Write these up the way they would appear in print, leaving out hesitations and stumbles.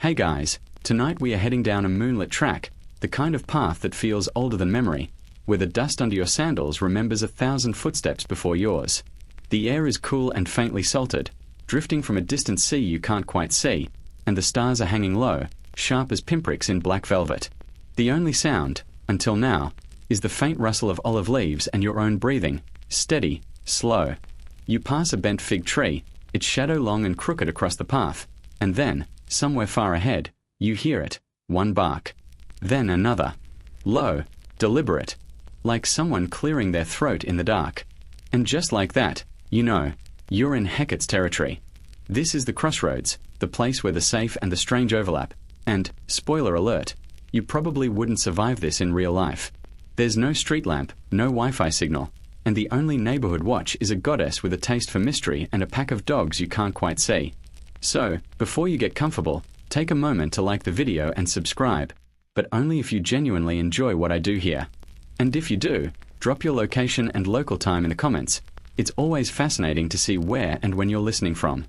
Hey guys, tonight we are heading down a moonlit track, the kind of path that feels older than memory, where the dust under your sandals remembers 1,000 footsteps before yours. The air is cool and faintly salted, drifting from a distant sea you can't quite see, and the stars are hanging low, sharp as pinpricks in black velvet. The only sound, until now, is the faint rustle of olive leaves and your own breathing, steady, slow. You pass a bent fig tree, its shadow long and crooked across the path, and then, somewhere far ahead, you hear it, one bark. Then another. Low, deliberate, like someone clearing their throat in the dark. And just like that, you know, you're in Hecate's territory. This is the crossroads, the place where the safe and the strange overlap, and, spoiler alert, you probably wouldn't survive this in real life. There's no street lamp, no Wi-Fi signal, and the only neighborhood watch is a goddess with a taste for mystery and a pack of dogs you can't quite see. So, before you get comfortable, take a moment to like the video and subscribe, but only if you genuinely enjoy what I do here. And if you do, drop your location and local time in the comments. It's always fascinating to see where and when you're listening from.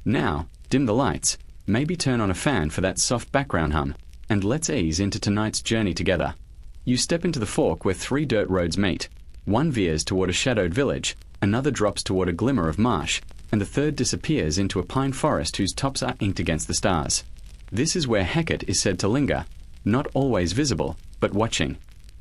Now, dim the lights, maybe turn on a fan for that soft background hum, and let's ease into tonight's journey together. You step into the fork where 3 dirt roads meet. One veers toward a shadowed village, another drops toward a glimmer of marsh, and the third disappears into a pine forest whose tops are inked against the stars. This is where Hecate is said to linger, not always visible, but watching.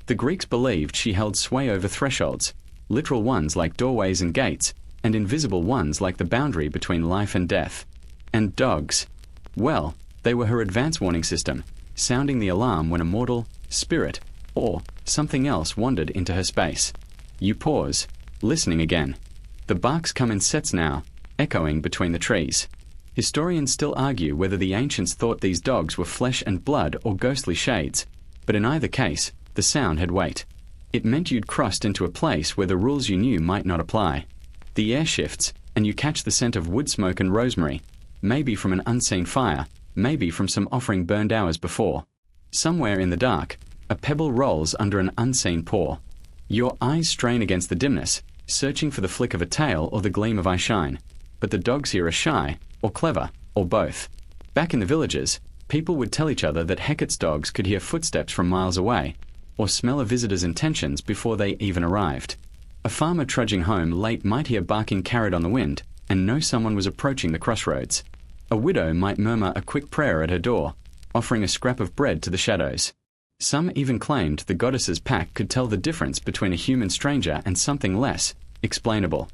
The Greeks believed she held sway over thresholds, literal ones like doorways and gates, and invisible ones like the boundary between life and death. And dogs. Well, they were her advance warning system, sounding the alarm when a mortal, spirit, or something else wandered into her space. You pause, listening again. The barks come in sets now, echoing between the trees. Historians still argue whether the ancients thought these dogs were flesh and blood or ghostly shades, but in either case, the sound had weight. It meant you'd crossed into a place where the rules you knew might not apply. The air shifts, and you catch the scent of wood smoke and rosemary, maybe from an unseen fire, maybe from some offering burned hours before. Somewhere in the dark, a pebble rolls under an unseen paw. Your eyes strain against the dimness, searching for the flick of a tail or the gleam of eyeshine. But the dogs here are shy, or clever, or both. Back in the villages, people would tell each other that Hecate's dogs could hear footsteps from miles away, or smell a visitor's intentions before they even arrived. A farmer trudging home late might hear barking carried on the wind, and know someone was approaching the crossroads. A widow might murmur a quick prayer at her door, offering a scrap of bread to the shadows. Some even claimed the goddess's pack could tell the difference between a human stranger and something less explainable.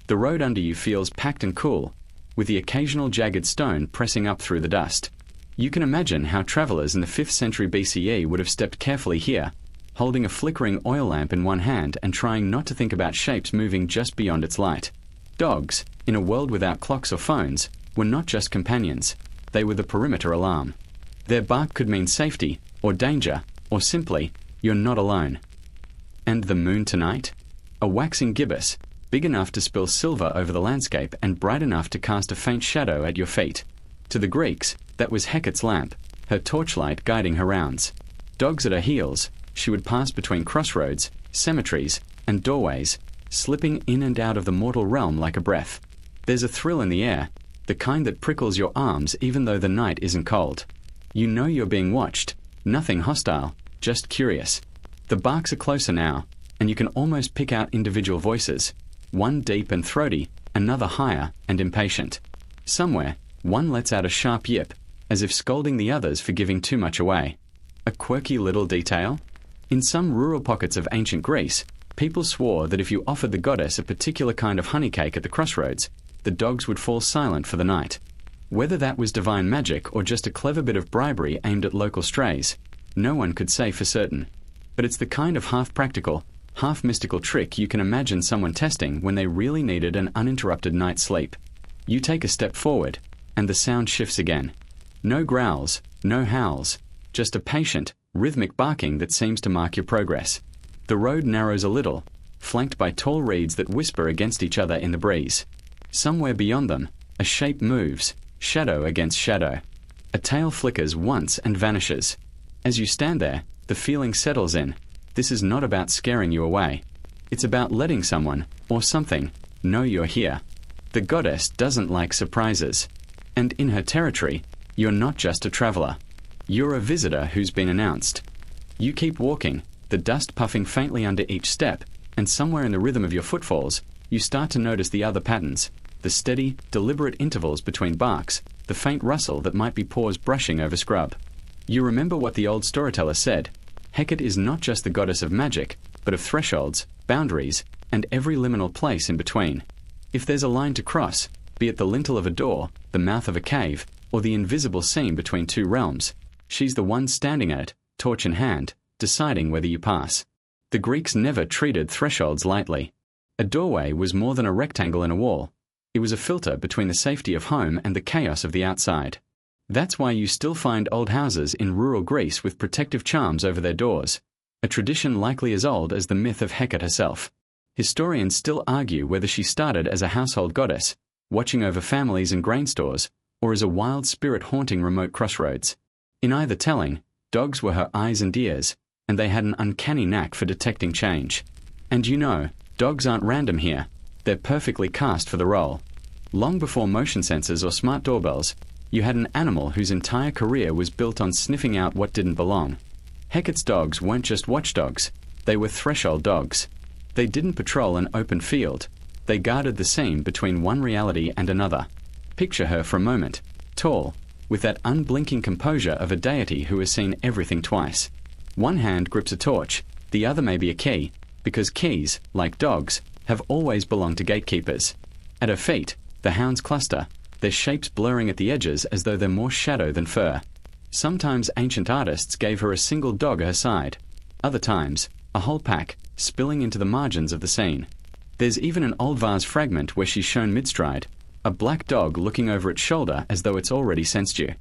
The road under you feels packed and cool, with the occasional jagged stone pressing up through the dust. You can imagine how travelers in the 5th century BCE would have stepped carefully here, holding a flickering oil lamp in one hand and trying not to think about shapes moving just beyond its light. Dogs, in a world without clocks or phones, were not just companions, they were the perimeter alarm. Their bark could mean safety, or danger, or simply, you're not alone. And the moon tonight? A waxing gibbous, big enough to spill silver over the landscape and bright enough to cast a faint shadow at your feet. To the Greeks, that was Hecate's lamp, her torchlight guiding her rounds. Dogs at her heels, she would pass between crossroads, cemeteries, and doorways, slipping in and out of the mortal realm like a breath. There's a thrill in the air, the kind that prickles your arms even though the night isn't cold. You know you're being watched, nothing hostile, just curious. The barks are closer now, and you can almost pick out individual voices, one deep and throaty, another higher and impatient. Somewhere, one lets out a sharp yip, as if scolding the others for giving too much away. A quirky little detail? In some rural pockets of ancient Greece, people swore that if you offered the goddess a particular kind of honey cake at the crossroads, the dogs would fall silent for the night. Whether that was divine magic or just a clever bit of bribery aimed at local strays, no one could say for certain. But it's the kind of half-practical, half-mystical trick you can imagine someone testing when they really needed an uninterrupted night's sleep. You take a step forward, and the sound shifts again. No growls, no howls, just a patient, rhythmic barking that seems to mark your progress. The road narrows a little, flanked by tall reeds that whisper against each other in the breeze. Somewhere beyond them, a shape moves, shadow against shadow. A tail flickers once and vanishes. As you stand there, the feeling settles in. This is not about scaring you away. It's about letting someone, or something, know you're here. The goddess doesn't like surprises. And in her territory, You're not just a traveler. You're a visitor who's been announced. You keep walking, the dust puffing faintly under each step, and somewhere in the rhythm of your footfalls, you start to notice the other patterns, the steady, deliberate intervals between barks, the faint rustle that might be paws brushing over scrub. You remember what the old storyteller said: Hecate is not just the goddess of magic, but of thresholds, boundaries, and every liminal place in between. If there's a line to cross, be it the lintel of a door, the mouth of a cave, or the invisible seam between two realms, she's the one standing at it, torch in hand, deciding whether you pass. The Greeks never treated thresholds lightly. A doorway was more than a rectangle in a wall. It was a filter between the safety of home and the chaos of the outside. That's why you still find old houses in rural Greece with protective charms over their doors, a tradition likely as old as the myth of Hecate herself. Historians still argue whether she started as a household goddess, watching over families and grain stores, or as a wild spirit haunting remote crossroads. In either telling, dogs were her eyes and ears, and they had an uncanny knack for detecting change. And you know, dogs aren't random here. They're perfectly cast for the role. Long before motion sensors or smart doorbells, you had an animal whose entire career was built on sniffing out what didn't belong. Hecate's dogs weren't just watchdogs. They were threshold dogs. They didn't patrol an open field. They guarded the seam between one reality and another. Picture her for a moment, tall, with that unblinking composure of a deity who has seen everything twice. One hand grips a torch, the other may be a key, because keys, like dogs, have always belonged to gatekeepers. At her feet, the hounds cluster, their shapes blurring at the edges as though they're more shadow than fur. Sometimes ancient artists gave her a single dog at her side. Other times, a whole pack, spilling into the margins of the scene. There's even an old vase fragment where she's shown mid-stride, a black dog looking over its shoulder as though it's already sensed you.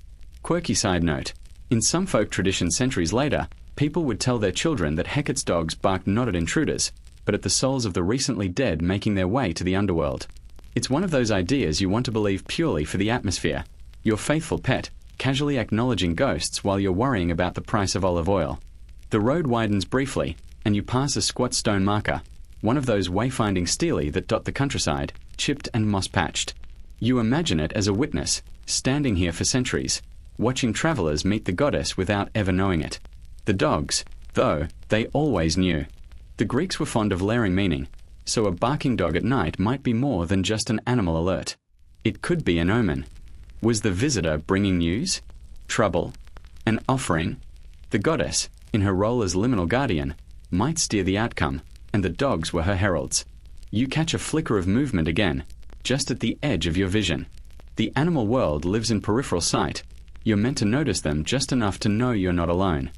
Quirky side note: in some folk traditions centuries later, people would tell their children that Hecate's dogs barked not at intruders, but at the souls of the recently dead making their way to the underworld. It's one of those ideas you want to believe purely for the atmosphere. Your faithful pet, casually acknowledging ghosts while you're worrying about the price of olive oil. The road widens briefly, and you pass a squat stone marker, one of those wayfinding stelae that dot the countryside, chipped and moss-patched. You imagine it as a witness, standing here for centuries, watching travelers meet the goddess without ever knowing it. The dogs, though, they always knew. The Greeks were fond of layering meaning, so a barking dog at night might be more than just an animal alert. It could be an omen. Was the visitor bringing news? Trouble? An offering? The goddess, in her role as liminal guardian, might steer the outcome, and the dogs were her heralds. You catch a flicker of movement again, just at the edge of your vision. The animal world lives in peripheral sight. You're meant to notice them just enough to know you're not alone.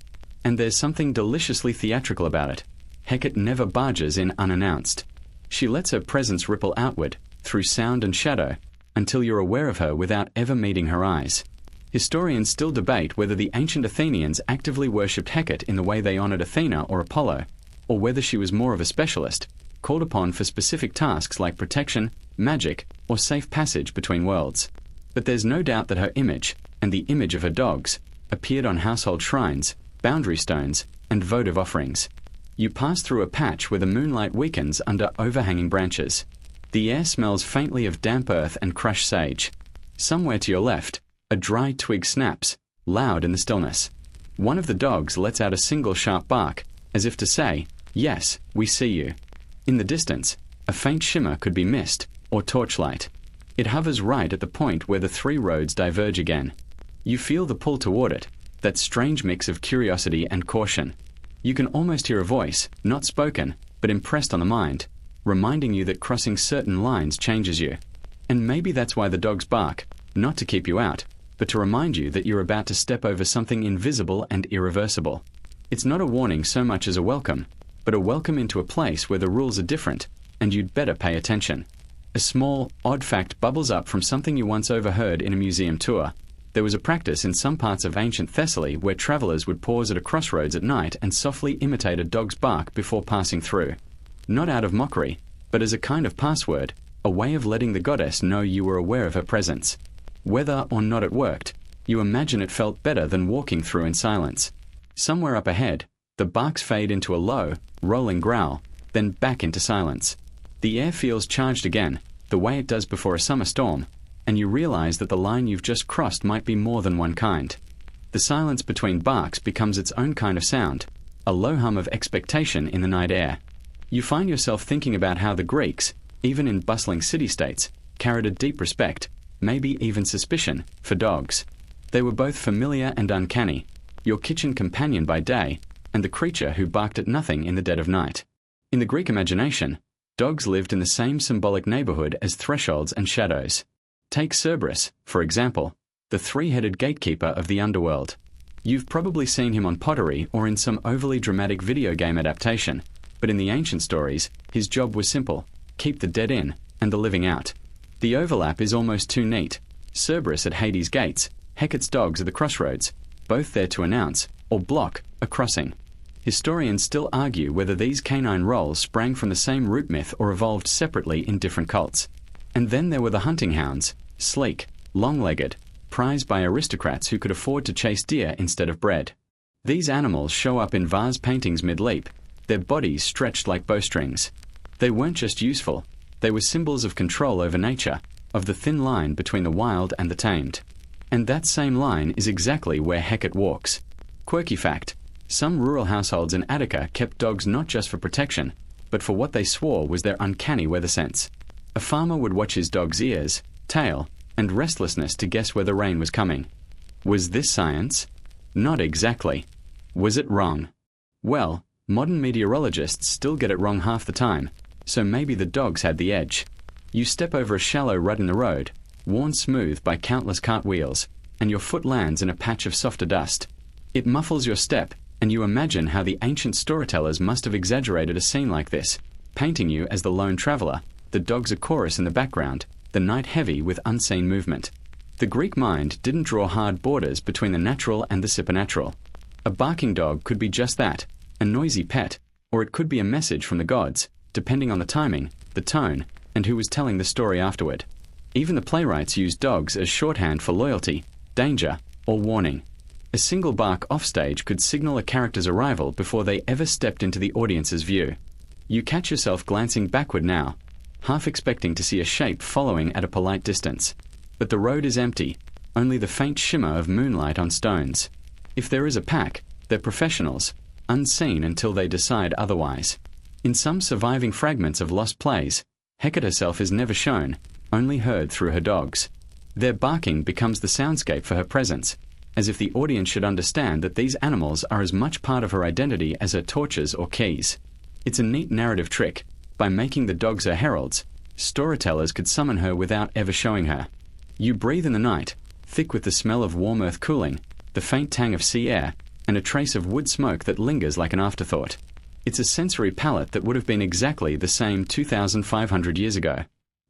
And there's something deliciously theatrical about it. Hecate never barges in unannounced. She lets her presence ripple outward, through sound and shadow, until you're aware of her without ever meeting her eyes. Historians still debate whether the ancient Athenians actively worshipped Hecate in the way they honored Athena or Apollo, or whether she was more of a specialist, called upon for specific tasks like protection, magic, or safe passage between worlds. But there's no doubt that her image, and the image of her dogs, appeared on household shrines, boundary stones, and votive offerings. You pass through a patch where the moonlight weakens under overhanging branches. The air smells faintly of damp earth and crushed sage. Somewhere to your left, a dry twig snaps, loud in the stillness. One of the dogs lets out a single sharp bark, as if to say, "Yes, we see you." In the distance, a faint shimmer could be mist, or torchlight. It hovers right at the point where the three roads diverge again. You feel the pull toward it, that strange mix of curiosity and caution. You can almost hear a voice, not spoken, but impressed on the mind, reminding you that crossing certain lines changes you. And maybe that's why the dogs bark, not to keep you out, but to remind you that you're about to step over something invisible and irreversible. It's not a warning so much as a welcome, but a welcome into a place where the rules are different, and you'd better pay attention. A small, odd fact bubbles up from something you once overheard in a museum tour. There was a practice in some parts of ancient Thessaly where travelers would pause at a crossroads at night and softly imitate a dog's bark before passing through. Not out of mockery, but as a kind of password, a way of letting the goddess know you were aware of her presence. Whether or not it worked, you imagine it felt better than walking through in silence. Somewhere up ahead, the barks fade into a low, rolling growl, then back into silence. The air feels charged again, the way it does before a summer storm, and you realize that the line you've just crossed might be more than one kind. The silence between barks becomes its own kind of sound, a low hum of expectation in the night air. You find yourself thinking about how the Greeks, even in bustling city-states, carried a deep respect, maybe even suspicion, for dogs. They were both familiar and uncanny, your kitchen companion by day, and the creature who barked at nothing in the dead of night. In the Greek imagination, dogs lived in the same symbolic neighborhood as thresholds and shadows. Take Cerberus, for example, the three-headed gatekeeper of the underworld. You've probably seen him on pottery or in some overly dramatic video game adaptation, but in the ancient stories, his job was simple: keep the dead in and the living out. The overlap is almost too neat. Cerberus at Hades' gates, Hecate's dogs at the crossroads, both there to announce, or block, a crossing. Historians still argue whether these canine roles sprang from the same root myth or evolved separately in different cults. And then there were the hunting hounds, sleek, long-legged, prized by aristocrats who could afford to chase deer instead of bread. These animals show up in vase paintings mid-leap, their bodies stretched like bowstrings. They weren't just useful, they were symbols of control over nature, of the thin line between the wild and the tamed. And that same line is exactly where Hecate walks. Quirky fact: some rural households in Attica kept dogs not just for protection, but for what they swore was their uncanny weather sense. A farmer would watch his dog's ears, tail, and restlessness to guess where the rain was coming. Was this science? Not exactly. Was it wrong? Well, modern meteorologists still get it wrong half the time, so maybe the dogs had the edge. You step over a shallow rut in the road, worn smooth by countless cartwheels, and your foot lands in a patch of softer dust. It muffles your step, and you imagine how the ancient storytellers must have exaggerated a scene like this, painting you as the lone traveler, the dogs a chorus in the background, the night heavy with unseen movement. The Greek mind didn't draw hard borders between the natural and the supernatural. A barking dog could be just that, a noisy pet, or it could be a message from the gods, depending on the timing, the tone, and who was telling the story afterward. Even the playwrights used dogs as shorthand for loyalty, danger, or warning. A single bark offstage could signal a character's arrival before they ever stepped into the audience's view. You catch yourself glancing backward now, half expecting to see a shape following at a polite distance. But the road is empty, only the faint shimmer of moonlight on stones. If there is a pack, they're professionals, unseen until they decide otherwise. In some surviving fragments of lost plays, Hecate herself is never shown, only heard through her dogs. Their barking becomes the soundscape for her presence, as if the audience should understand that these animals are as much part of her identity as her torches or keys. It's a neat narrative trick. By making the dogs her heralds, storytellers could summon her without ever showing her. You breathe in the night, thick with the smell of warm earth cooling, the faint tang of sea air, and a trace of wood smoke that lingers like an afterthought. It's a sensory palette that would have been exactly the same 2,500 years ago.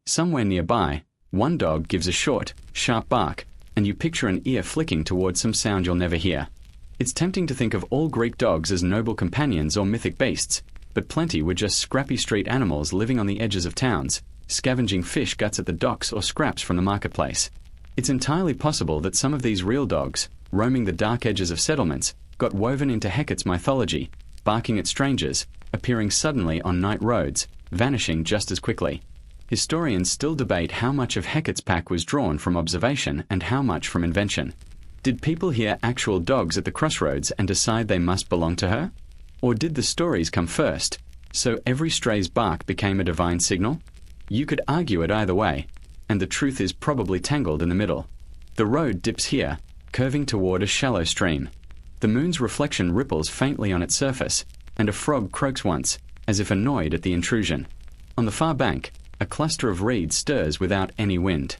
Somewhere nearby, one dog gives a short, sharp bark, and you picture an ear flicking towards some sound you'll never hear. It's tempting to think of all Greek dogs as noble companions or mythic beasts, but plenty were just scrappy street animals living on the edges of towns, scavenging fish guts at the docks or scraps from the marketplace. It's entirely possible that some of these real dogs, roaming the dark edges of settlements, got woven into Hecate's mythology, barking at strangers, appearing suddenly on night roads, vanishing just as quickly. Historians still debate how much of Hecate's pack was drawn from observation and how much from invention. Did people hear actual dogs at the crossroads and decide they must belong to her? Or did the stories come first, so every stray's bark became a divine signal? You could argue it either way, and the truth is probably tangled in the middle. The road dips here, curving toward a shallow stream. The moon's reflection ripples faintly on its surface, and a frog croaks once, as if annoyed at the intrusion. On the far bank, a cluster of reeds stirs without any wind.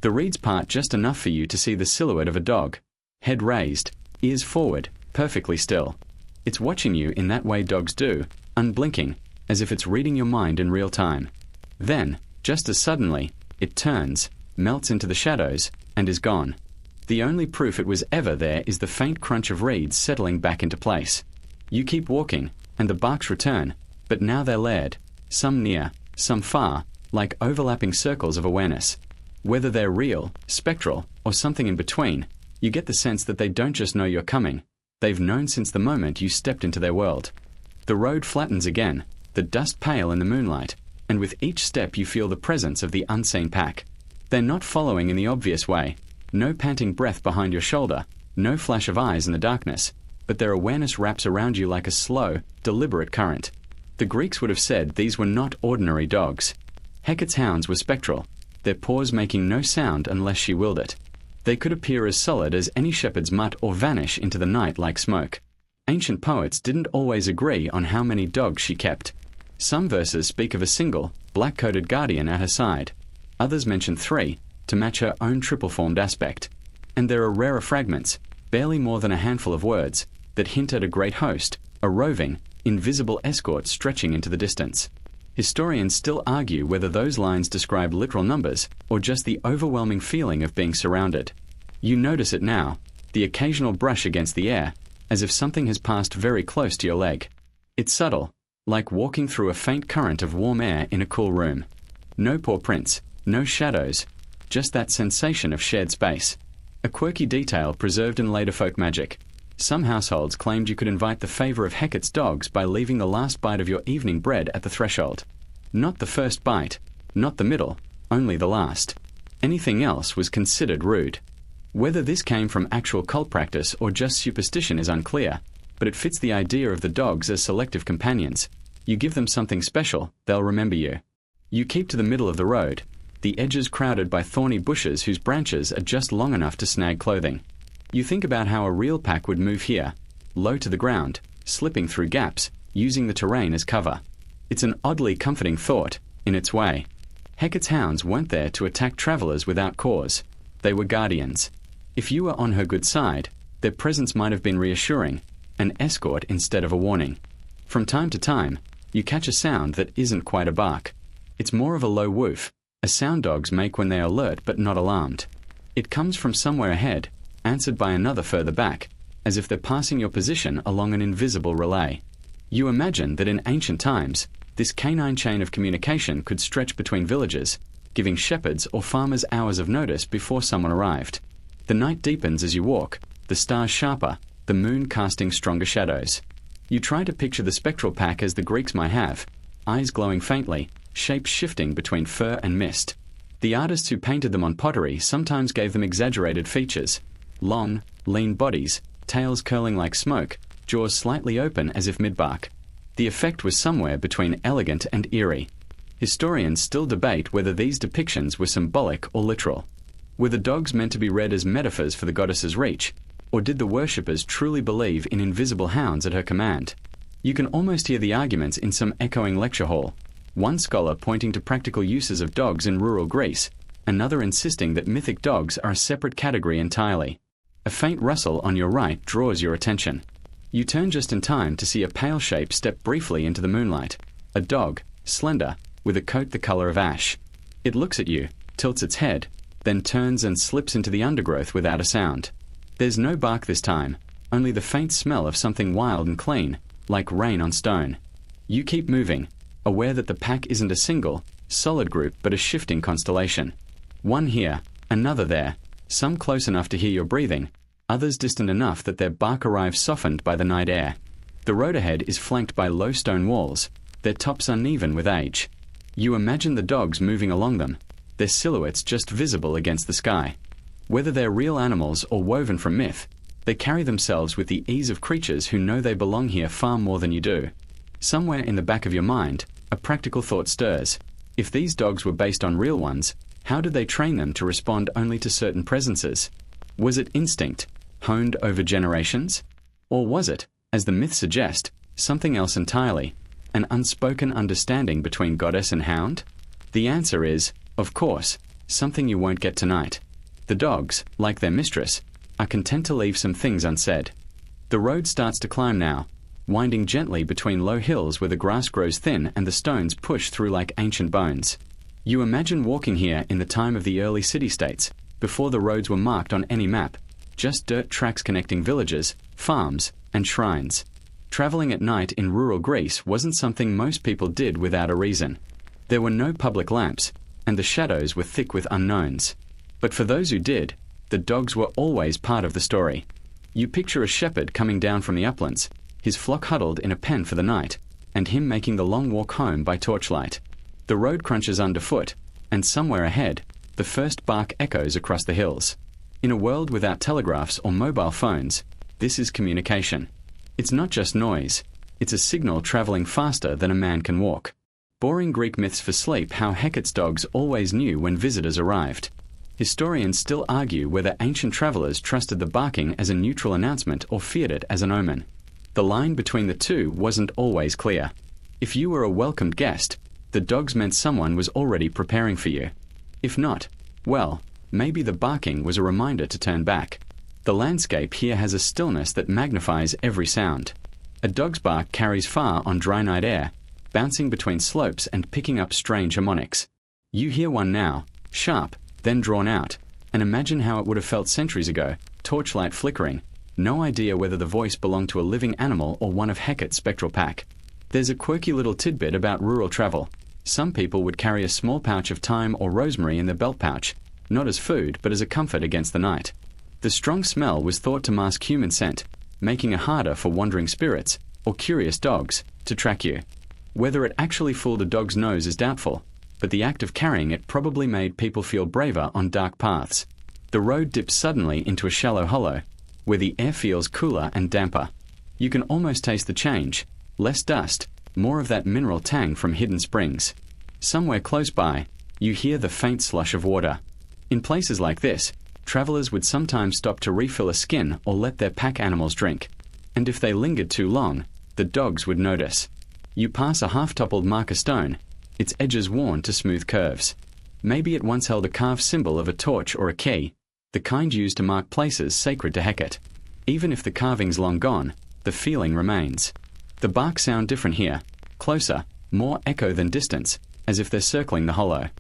The reeds part just enough for you to see the silhouette of a dog, head raised, ears forward, perfectly still. It's watching you in that way dogs do, unblinking, as if it's reading your mind in real time. Then, just as suddenly, it turns, melts into the shadows, and is gone. The only proof it was ever there is the faint crunch of reeds settling back into place. You keep walking, and the barks return, but now they're layered, some near, some far, like overlapping circles of awareness. Whether they're real, spectral, or something in between, you get the sense that they don't just know you're coming. They've known since the moment you stepped into their world. The road flattens again, the dust pale in the moonlight, and with each step you feel the presence of the unseen pack. They're not following in the obvious way. No panting breath behind your shoulder, no flash of eyes in the darkness, but their awareness wraps around you like a slow, deliberate current. The Greeks would have said these were not ordinary dogs. Hecate's hounds were spectral, their paws making no sound unless she willed it. They could appear as solid as any shepherd's mutt or vanish into the night like smoke. Ancient poets didn't always agree on how many dogs she kept. Some verses speak of a single, black-coated guardian at her side. Others mention 3, to match her own triple-formed aspect. And there are rarer fragments, barely more than a handful of words, that hint at a great host, a roving, invisible escort stretching into the distance. Historians still argue whether those lines describe literal numbers or just the overwhelming feeling of being surrounded. You notice it now, the occasional brush against the air, as if something has passed very close to your leg. It's subtle, like walking through a faint current of warm air in a cool room. No paw prints, no shadows, just that sensation of shared space. A quirky detail preserved in later folk magic. Some households claimed you could invite the favor of Hecate's dogs by leaving the last bite of your evening bread at the threshold. Not the first bite, not the middle, only the last. Anything else was considered rude. Whether this came from actual cult practice or just superstition is unclear, but it fits the idea of the dogs as selective companions. You give them something special, they'll remember you. You keep to the middle of the road, the edges crowded by thorny bushes whose branches are just long enough to snag clothing. You think about how a real pack would move here, low to the ground, slipping through gaps, using the terrain as cover. It's an oddly comforting thought, in its way. Hecate's hounds weren't there to attack travelers without cause. They were guardians. If you were on her good side, their presence might have been reassuring, an escort instead of a warning. From time to time, you catch a sound that isn't quite a bark. It's more of a low woof, a sound dogs make when they are alert but not alarmed. It comes from somewhere ahead, answered by another further back, as if they're passing your position along an invisible relay. You imagine that in ancient times, this canine chain of communication could stretch between villages, giving shepherds or farmers hours of notice before someone arrived. The night deepens as you walk, the stars sharper, the moon casting stronger shadows. You try to picture the spectral pack as the Greeks might have, eyes glowing faintly, shapes shifting between fur and mist. The artists who painted them on pottery sometimes gave them exaggerated features. Long, lean bodies, tails curling like smoke, jaws slightly open as if mid-bark. The effect was somewhere between elegant and eerie. Historians still debate whether these depictions were symbolic or literal. Were the dogs meant to be read as metaphors for the goddess's reach, or did the worshippers truly believe in invisible hounds at her command? You can almost hear the arguments in some echoing lecture hall. One scholar pointing to practical uses of dogs in rural Greece, another insisting that mythic dogs are a separate category entirely. A faint rustle on your right draws your attention. You turn just in time to see a pale shape step briefly into the moonlight. A dog, slender, with a coat the color of ash. It looks at you, tilts its head, then turns and slips into the undergrowth without a sound. There's no bark this time, only the faint smell of something wild and clean, like rain on stone. You keep moving, aware that the pack isn't a single, solid group but a shifting constellation. One here, another there, some close enough to hear your breathing, others distant enough that their bark arrives softened by the night air. The road ahead is flanked by low stone walls, their tops uneven with age. You imagine the dogs moving along them, their silhouettes just visible against the sky. Whether they're real animals or woven from myth, they carry themselves with the ease of creatures who know they belong here far more than you do. Somewhere in the back of your mind, a practical thought stirs. If these dogs were based on real ones, how did they train them to respond only to certain presences? Was it instinct, honed over generations? Or was it, as the myths suggest, something else entirely, an unspoken understanding between goddess and hound? The answer is, of course, something you won't get tonight. The dogs, like their mistress, are content to leave some things unsaid. The road starts to climb now, winding gently between low hills where the grass grows thin and the stones push through like ancient bones. You imagine walking here in the time of the early city-states, before the roads were marked on any map, just dirt tracks connecting villages, farms, and shrines. Traveling at night in rural Greece wasn't something most people did without a reason. There were no public lamps, and the shadows were thick with unknowns. But for those who did, the dogs were always part of the story. You picture a shepherd coming down from the uplands, his flock huddled in a pen for the night, and him making the long walk home by torchlight. The road crunches underfoot, and somewhere ahead, the first bark echoes across the hills. In a world without telegraphs or mobile phones, this is communication. It's not just noise, it's a signal traveling faster than a man can walk. Boring Greek myths for sleep how Hecate's dogs always knew when visitors arrived. Historians still argue whether ancient travelers trusted the barking as a neutral announcement or feared it as an omen. The line between the two wasn't always clear. If you were a welcomed guest, the dogs meant someone was already preparing for you. If not, well, maybe the barking was a reminder to turn back. The landscape here has a stillness that magnifies every sound. A dog's bark carries far on dry night air, bouncing between slopes and picking up strange harmonics. You hear one now, sharp, then drawn out, and imagine how it would have felt centuries ago, torchlight flickering, no idea whether the voice belonged to a living animal or one of Hecate's spectral pack. There's a quirky little tidbit about rural travel. Some people would carry a small pouch of thyme or rosemary in their belt pouch, not as food but as a comfort against the night. The strong smell was thought to mask human scent, making it harder for wandering spirits, or curious dogs, to track you. Whether it actually fooled a dog's nose is doubtful, but the act of carrying it probably made people feel braver on dark paths. The road dips suddenly into a shallow hollow, where the air feels cooler and damper. You can almost taste the change, less dust, more of that mineral tang from hidden springs. Somewhere close by, you hear the faint slush of water. In places like this, travelers would sometimes stop to refill a skin or let their pack animals drink. And if they lingered too long, the dogs would notice. You pass a half-toppled marker stone, its edges worn to smooth curves. Maybe it once held a carved symbol of a torch or a key, the kind used to mark places sacred to Hecate. Even if the carving's long gone, the feeling remains. The barks sound different here, closer, more echo than distance, as if they're circling the hollow.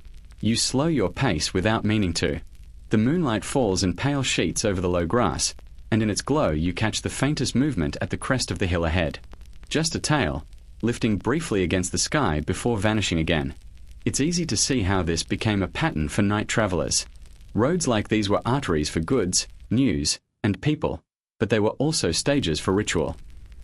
You slow your pace without meaning to. The moonlight falls in pale sheets over the low grass, and in its glow you catch the faintest movement at the crest of the hill ahead. Just a tail, lifting briefly against the sky before vanishing again. It's easy to see how this became a pattern for night travelers. Roads like these were arteries for goods, news, and people, but they were also stages for ritual.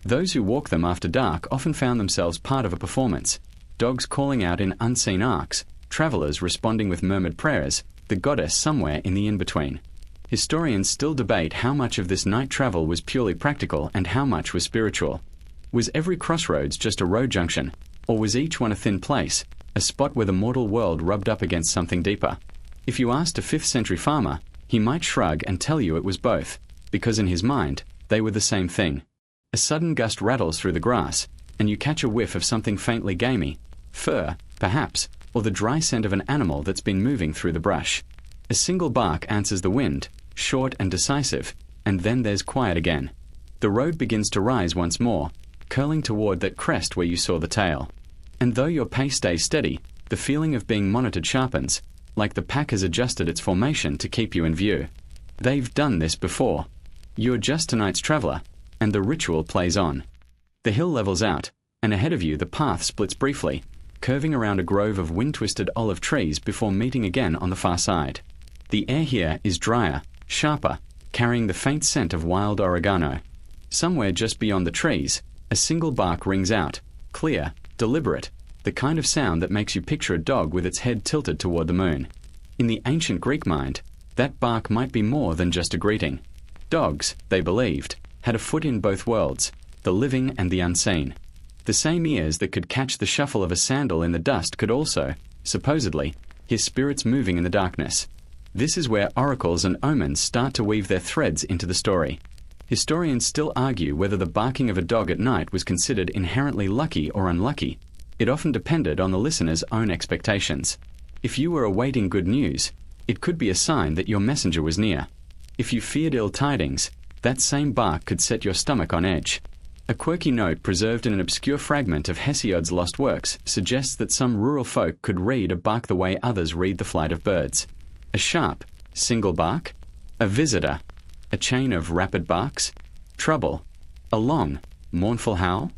Those who walked them after dark often found themselves part of a performance, dogs calling out in unseen arcs, travelers responding with murmured prayers, the goddess somewhere in the in-between. Historians still debate how much of this night travel was purely practical and how much was spiritual. Was every crossroads just a road junction, or was each one a thin place, a spot where the mortal world rubbed up against something deeper? If you asked a 5th century farmer, he might shrug and tell you it was both, because in his mind, they were the same thing. A sudden gust rattles through the grass, and you catch a whiff of something faintly gamey, fur, perhaps, or the dry scent of an animal that's been moving through the brush. A single bark answers the wind, short and decisive, and then there's quiet again. The road begins to rise once more, curling toward that crest where you saw the tail. And though your pace stays steady, the feeling of being monitored sharpens, like the pack has adjusted its formation to keep you in view. They've done this before. You're just tonight's traveler, and the ritual plays on. The hill levels out, and ahead of you the path splits briefly, curving around a grove of wind-twisted olive trees before meeting again on the far side. The air here is drier, sharper, carrying the faint scent of wild oregano. Somewhere just beyond the trees, a single bark rings out, clear, deliberate, the kind of sound that makes you picture a dog with its head tilted toward the moon. In the ancient Greek mind, that bark might be more than just a greeting. Dogs, they believed, had a foot in both worlds, the living and the unseen. The same ears that could catch the shuffle of a sandal in the dust could also, supposedly, hear spirits moving in the darkness. This is where oracles and omens start to weave their threads into the story. Historians still argue whether the barking of a dog at night was considered inherently lucky or unlucky. It often depended on the listener's own expectations. If you were awaiting good news, it could be a sign that your messenger was near. If you feared ill tidings, that same bark could set your stomach on edge. A quirky note preserved in an obscure fragment of Hesiod's lost works suggests that some rural folk could read a bark the way others read the flight of birds. A sharp, single bark, a visitor, a chain of rapid barks, trouble, a long, mournful howl,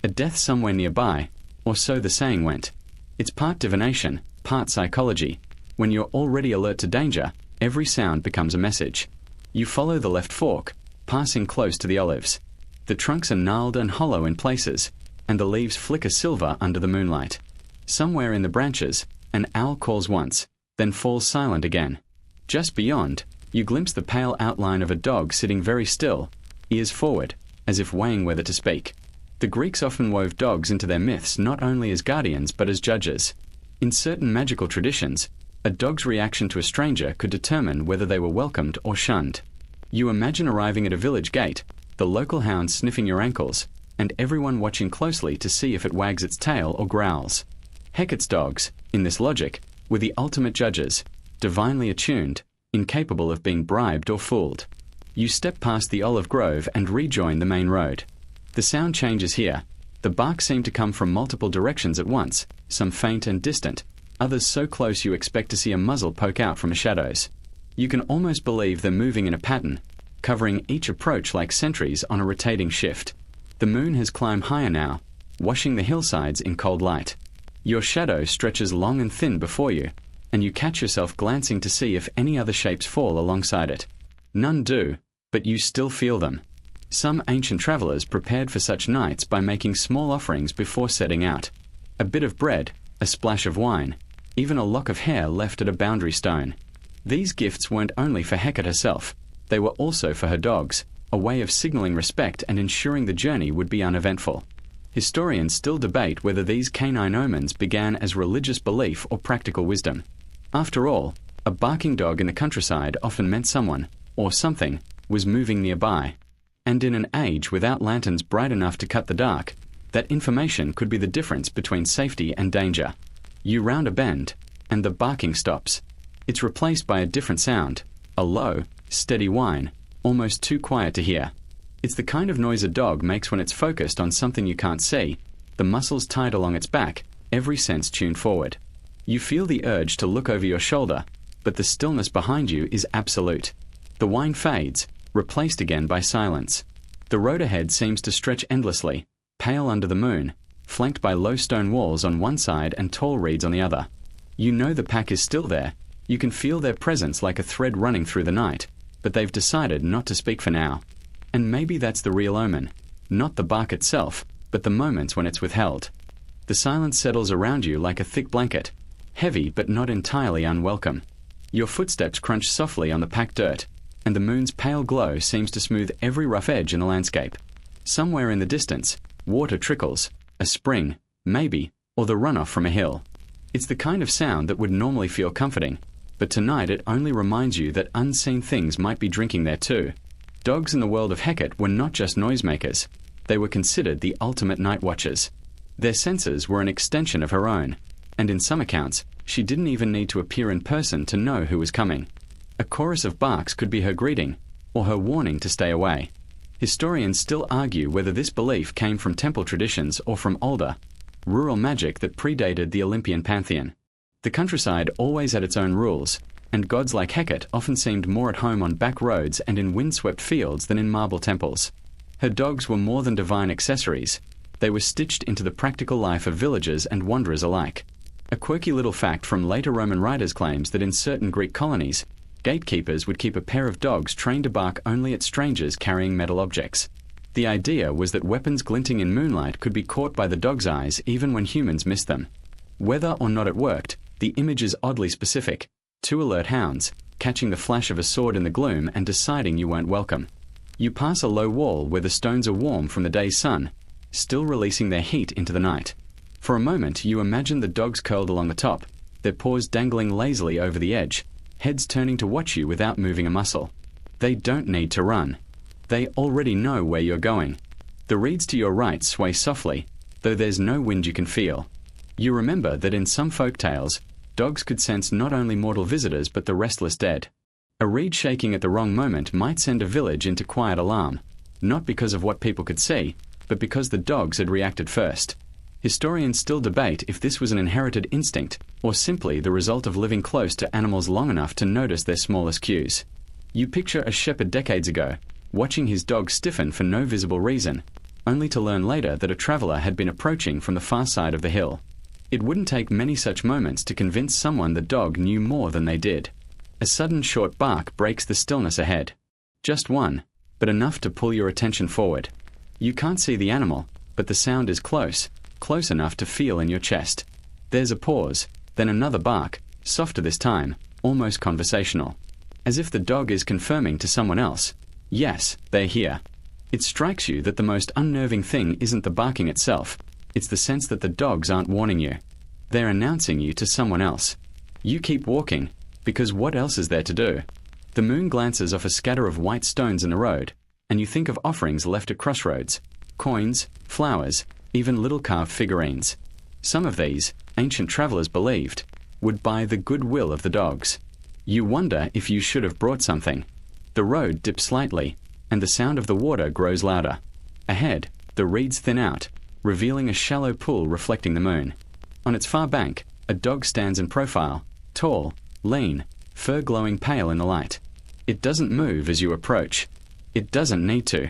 a death somewhere nearby, or so the saying went. It's part divination, part psychology. When you're already alert to danger, every sound becomes a message. You follow the left fork, passing close to the olives. The trunks are gnarled and hollow in places, and the leaves flicker silver under the moonlight. Somewhere in the branches, an owl calls once, then falls silent again. Just beyond, you glimpse the pale outline of a dog sitting very still, ears forward, as if weighing whether to speak. The Greeks often wove dogs into their myths not only as guardians but as judges. In certain magical traditions, a dog's reaction to a stranger could determine whether they were welcomed or shunned. You imagine arriving at a village gate, the local hound sniffing your ankles, and everyone watching closely to see if it wags its tail or growls. Hecate's dogs, in this logic, were the ultimate judges, divinely attuned, incapable of being bribed or fooled. You step past the olive grove and rejoin the main road. The sound changes here. The barks seem to come from multiple directions at once, some faint and distant, others so close you expect to see a muzzle poke out from the shadows. You can almost believe they're moving in a pattern, covering each approach like sentries on a rotating shift. The moon has climbed higher now, washing the hillsides in cold light. Your shadow stretches long and thin before you, and you catch yourself glancing to see if any other shapes fall alongside it. None do, but you still feel them. Some ancient travelers prepared for such nights by making small offerings before setting out. A bit of bread, a splash of wine, even a lock of hair left at a boundary stone. These gifts weren't only for Hecate herself, they were also for her dogs, a way of signaling respect and ensuring the journey would be uneventful. Historians still debate whether these canine omens began as religious belief or practical wisdom. After all, a barking dog in the countryside often meant someone, or something, was moving nearby. And in an age without lanterns bright enough to cut the dark, that information could be the difference between safety and danger. You round a bend, and the barking stops. It's replaced by a different sound, a low, steady whine, almost too quiet to hear. It's the kind of noise a dog makes when it's focused on something you can't see, the muscles tight along its back, every sense tuned forward. You feel the urge to look over your shoulder, but the stillness behind you is absolute. The whine fades, replaced again by silence. The road ahead seems to stretch endlessly, pale under the moon, flanked by low stone walls on one side and tall reeds on the other. You know the pack is still there. You can feel their presence like a thread running through the night, but they've decided not to speak for now. And maybe that's the real omen. Not the bark itself, but the moments when it's withheld. The silence settles around you like a thick blanket, heavy but not entirely unwelcome. Your footsteps crunch softly on the packed dirt, and the moon's pale glow seems to smooth every rough edge in the landscape. Somewhere in the distance, water trickles, a spring, maybe, or the runoff from a hill. It's the kind of sound that would normally feel comforting, but tonight it only reminds you that unseen things might be drinking there too. Dogs in the world of Hecate were not just noisemakers. They were considered the ultimate night watchers. Their senses were an extension of her own, and in some accounts, she didn't even need to appear in person to know who was coming. A chorus of barks could be her greeting, or her warning to stay away. Historians still argue whether this belief came from temple traditions or from older, rural magic that predated the Olympian pantheon. The countryside always had its own rules, and gods like Hecate often seemed more at home on back roads and in windswept fields than in marble temples. Her dogs were more than divine accessories. They were stitched into the practical life of villagers and wanderers alike. A quirky little fact from later Roman writers claims that in certain Greek colonies, gatekeepers would keep a pair of dogs trained to bark only at strangers carrying metal objects. The idea was that weapons glinting in moonlight could be caught by the dog's eyes even when humans missed them. Whether or not it worked, the image is oddly specific. Two alert hounds, catching the flash of a sword in the gloom and deciding you weren't welcome. You pass a low wall where the stones are warm from the day's sun, still releasing their heat into the night. For a moment you imagine the dogs curled along the top, their paws dangling lazily over the edge, heads turning to watch you without moving a muscle. They don't need to run. They already know where you're going. The reeds to your right sway softly, though there's no wind you can feel. You remember that in some folk tales, dogs could sense not only mortal visitors but the restless dead. A reed shaking at the wrong moment might send a village into quiet alarm, not because of what people could see, but because the dogs had reacted first. Historians still debate if this was an inherited instinct or simply the result of living close to animals long enough to notice their smallest cues. You picture a shepherd decades ago, watching his dog stiffen for no visible reason, only to learn later that a traveler had been approaching from the far side of the hill. It wouldn't take many such moments to convince someone the dog knew more than they did. A sudden short bark breaks the stillness ahead. Just one, but enough to pull your attention forward. You can't see the animal, but the sound is close enough to feel in your chest. There's a pause, then another bark, softer this time, almost conversational. As if the dog is confirming to someone else, yes, they're here. It strikes you that the most unnerving thing isn't the barking itself, it's the sense that the dogs aren't warning you. They're announcing you to someone else. You keep walking, because what else is there to do? The moon glances off a scatter of white stones in the road, and you think of offerings left at crossroads, coins, flowers, even little carved figurines. Some of these, ancient travelers believed, would buy the goodwill of the dogs. You wonder if you should have brought something. The road dips slightly, and the sound of the water grows louder. Ahead, the reeds thin out, revealing a shallow pool reflecting the moon. On its far bank, a dog stands in profile, tall, lean, fur glowing pale in the light. It doesn't move as you approach. It doesn't need to.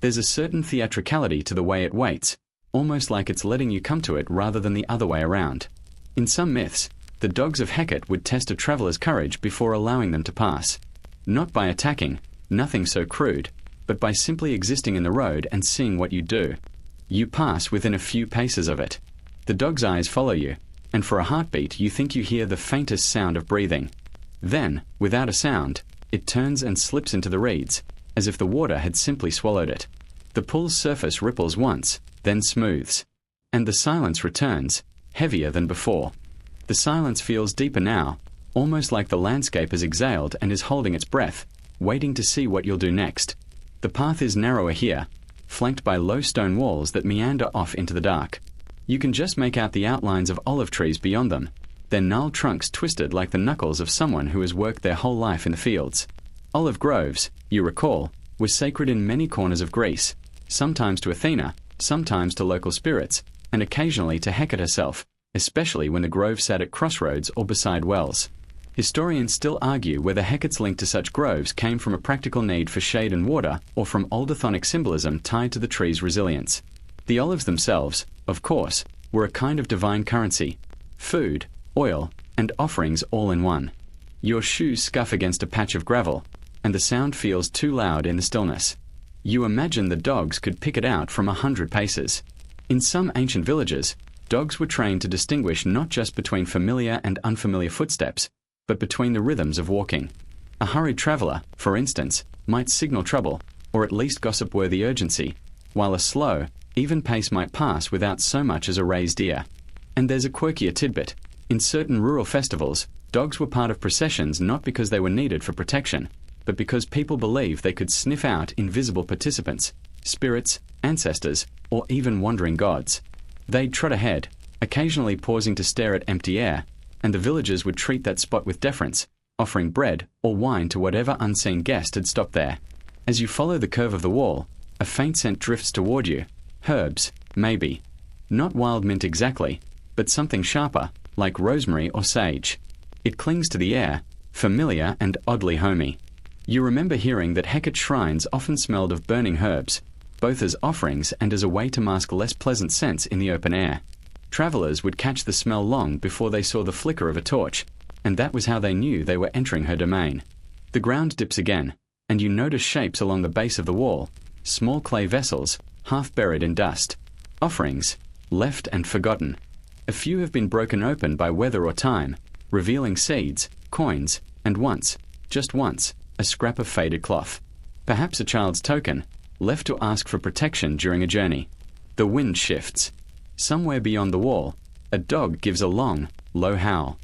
There's a certain theatricality to the way it waits, almost like it's letting you come to it rather than the other way around. In some myths, the dogs of Hecate would test a traveler's courage before allowing them to pass. Not by attacking, nothing so crude, but by simply existing in the road and seeing what you do. You pass within a few paces of it. The dog's eyes follow you, and for a heartbeat you think you hear the faintest sound of breathing. Then, without a sound, it turns and slips into the reeds, as if the water had simply swallowed it. The pool's surface ripples once, then smooths. And the silence returns, heavier than before. The silence feels deeper now, almost like the landscape has exhaled and is holding its breath, waiting to see what you'll do next. The path is narrower here, flanked by low stone walls that meander off into the dark. You can just make out the outlines of olive trees beyond them, their gnarled trunks twisted like the knuckles of someone who has worked their whole life in the fields. Olive groves, you recall, were sacred in many corners of Greece, sometimes to Athena, sometimes to local spirits, and occasionally to Hecate herself, especially when the grove sat at crossroads or beside wells. Historians still argue whether Hecate's link to such groves came from a practical need for shade and water or from old chthonic symbolism tied to the tree's resilience. The olives themselves, of course, were a kind of divine currency, food, oil, and offerings all in one. Your shoes scuff against a patch of gravel, and the sound feels too loud in the stillness. You imagine the dogs could pick it out from 100 paces. In some ancient villages, dogs were trained to distinguish not just between familiar and unfamiliar footsteps, but between the rhythms of walking. A hurried traveler, for instance, might signal trouble, or at least gossip-worthy urgency, while a slow, even pace might pass without so much as a raised ear. And there's a quirkier tidbit. In certain rural festivals, dogs were part of processions not because they were needed for protection, but because people believed they could sniff out invisible participants, spirits, ancestors, or even wandering gods. They'd trot ahead, occasionally pausing to stare at empty air, and the villagers would treat that spot with deference, offering bread or wine to whatever unseen guest had stopped there. As you follow the curve of the wall, a faint scent drifts toward you. Herbs, maybe. Not wild mint exactly, but something sharper, like rosemary or sage. It clings to the air, familiar and oddly homey. You remember hearing that Hecate shrines often smelled of burning herbs, both as offerings and as a way to mask less pleasant scents in the open air. Travelers would catch the smell long before they saw the flicker of a torch, and that was how they knew they were entering her domain. The ground dips again, and you notice shapes along the base of the wall, small clay vessels, half buried in dust. Offerings, left and forgotten. A few have been broken open by weather or time, revealing seeds, coins, and once, just once, a scrap of faded cloth. Perhaps a child's token, left to ask for protection during a journey. The wind shifts. Somewhere beyond the wall, a dog gives a long, low howl.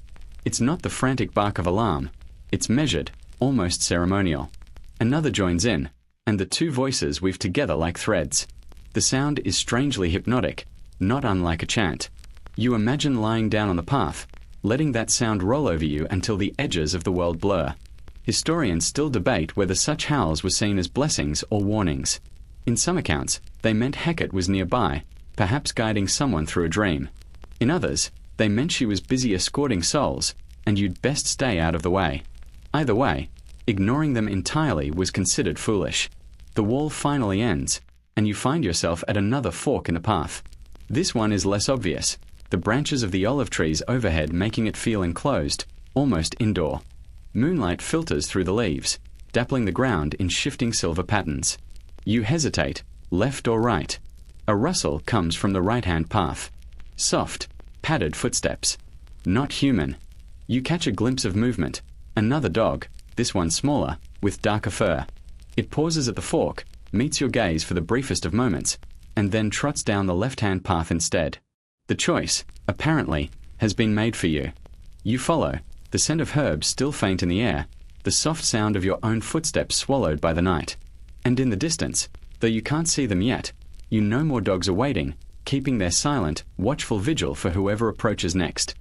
It's not the frantic bark of alarm. It's measured, almost ceremonial. Another joins in, and the two voices weave together like threads. The sound is strangely hypnotic, not unlike a chant. You imagine lying down on the path, letting that sound roll over you until the edges of the world blur. Historians still debate whether such howls were seen as blessings or warnings. In some accounts, they meant Hecate was nearby, perhaps guiding someone through a dream. In others, they meant she was busy escorting souls, and you'd best stay out of the way. Either way, ignoring them entirely was considered foolish. The wall finally ends, and you find yourself at another fork in the path. This one is less obvious, the branches of the olive trees overhead making it feel enclosed, almost indoor. Moonlight filters through the leaves, dappling the ground in shifting silver patterns. You hesitate, left or right. A rustle comes from the right-hand path. Soft, padded footsteps. Not human. You catch a glimpse of movement. Another dog, this one smaller, with darker fur. It pauses at the fork, meets your gaze for the briefest of moments, and then trots down the left-hand path instead. The choice, apparently, has been made for you. You follow, the scent of herbs still faint in the air, the soft sound of your own footsteps swallowed by the night. And in the distance, though you can't see them yet, you know more dogs are waiting, keeping their silent, watchful vigil for whoever approaches next.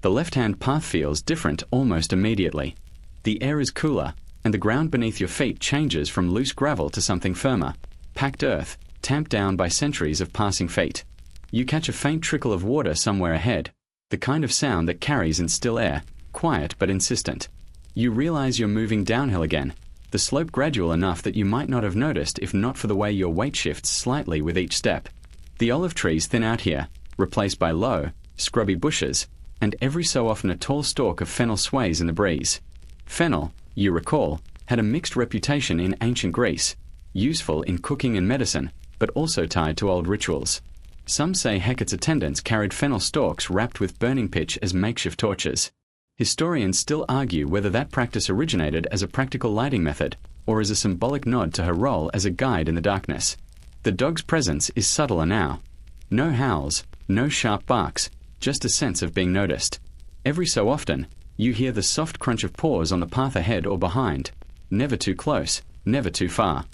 The left-hand path feels different almost immediately. The air is cooler, and the ground beneath your feet changes from loose gravel to something firmer, packed earth, tamped down by centuries of passing feet. You catch a faint trickle of water somewhere ahead, the kind of sound that carries in still air, quiet but insistent. You realize you're moving downhill again, the slope gradual enough that you might not have noticed if not for the way your weight shifts slightly with each step. The olive trees thin out here, replaced by low, scrubby bushes, and every so often a tall stalk of fennel sways in the breeze. Fennel, you recall, had a mixed reputation in ancient Greece, useful in cooking and medicine, but also tied to old rituals. Some say Hecate's attendants carried fennel stalks wrapped with burning pitch as makeshift torches. Historians still argue whether that practice originated as a practical lighting method, or as a symbolic nod to her role as a guide in the darkness. The dog's presence is subtler now. No howls, no sharp barks, just a sense of being noticed. Every so often, you hear the soft crunch of paws on the path ahead or behind, never too close, never too far.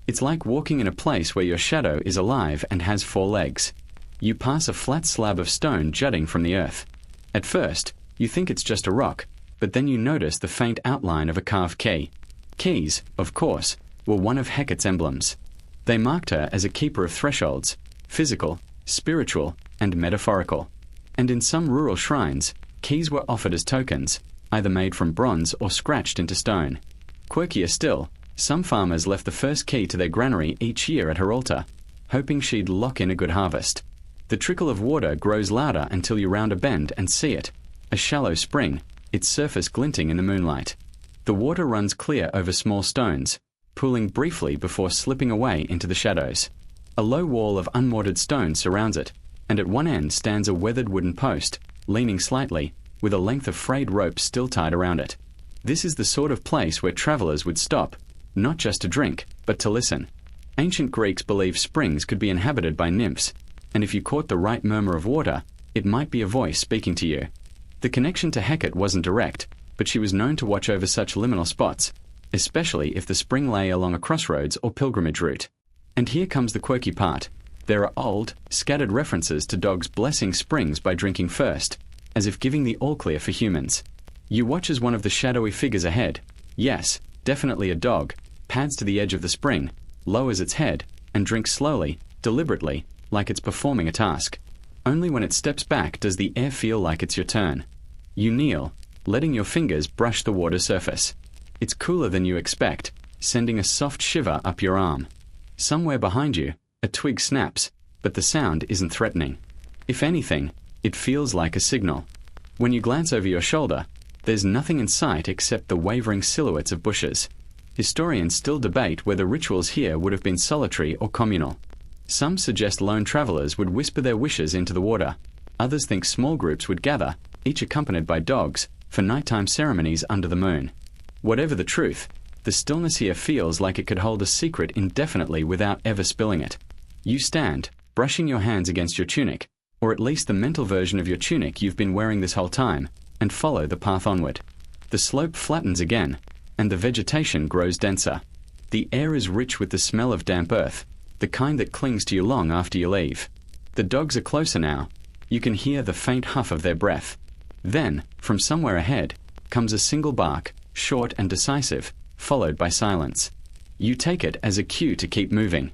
It's like walking in a place where your shadow is alive and has 4 legs. You pass a flat slab of stone jutting from the earth. At first, you think it's just a rock, but then you notice the faint outline of a carved key. Keys, of course, were one of Hecate's emblems. They marked her as a keeper of thresholds, physical, spiritual, and metaphorical. And in some rural shrines, keys were offered as tokens, either made from bronze or scratched into stone. Quirkier still, some farmers left the first key to their granary each year at her altar, hoping she'd lock in a good harvest. The trickle of water grows louder until you round a bend and see it, a shallow spring, its surface glinting in the moonlight. The water runs clear over small stones, pooling briefly before slipping away into the shadows. A low wall of unmortared stone surrounds it, and at one end stands a weathered wooden post, leaning slightly, with a length of frayed rope still tied around it. This is the sort of place where travelers would stop, not just to drink, but to listen. Ancient Greeks believed springs could be inhabited by nymphs, and if you caught the right murmur of water, it might be a voice speaking to you. The connection to Hecate wasn't direct, but she was known to watch over such liminal spots, especially if the spring lay along a crossroads or pilgrimage route. And here comes the quirky part. There are old, scattered references to dogs blessing springs by drinking first, as if giving the all-clear for humans. You watch as one of the shadowy figures ahead, yes, definitely a dog, pads to the edge of the spring, lowers its head, and drinks slowly, deliberately, like it's performing a task. Only when it steps back does the air feel like it's your turn. You kneel, letting your fingers brush the water surface. It's cooler than you expect, sending a soft shiver up your arm. Somewhere behind you, a twig snaps, but the sound isn't threatening. If anything, it feels like a signal. When you glance over your shoulder, there's nothing in sight except the wavering silhouettes of bushes. Historians still debate whether rituals here would have been solitary or communal. Some suggest lone travelers would whisper their wishes into the water. Others think small groups would gather, each accompanied by dogs, for nighttime ceremonies under the moon. Whatever the truth, the stillness here feels like it could hold a secret indefinitely without ever spilling it. You stand, brushing your hands against your tunic, or at least the mental version of your tunic you've been wearing this whole time, and follow the path onward. The slope flattens again, and the vegetation grows denser. The air is rich with the smell of damp earth, the kind that clings to you long after you leave. The dogs are closer now. You can hear the faint huff of their breath. Then, from somewhere ahead, comes a single bark, short and decisive, followed by silence. You take it as a cue to keep moving.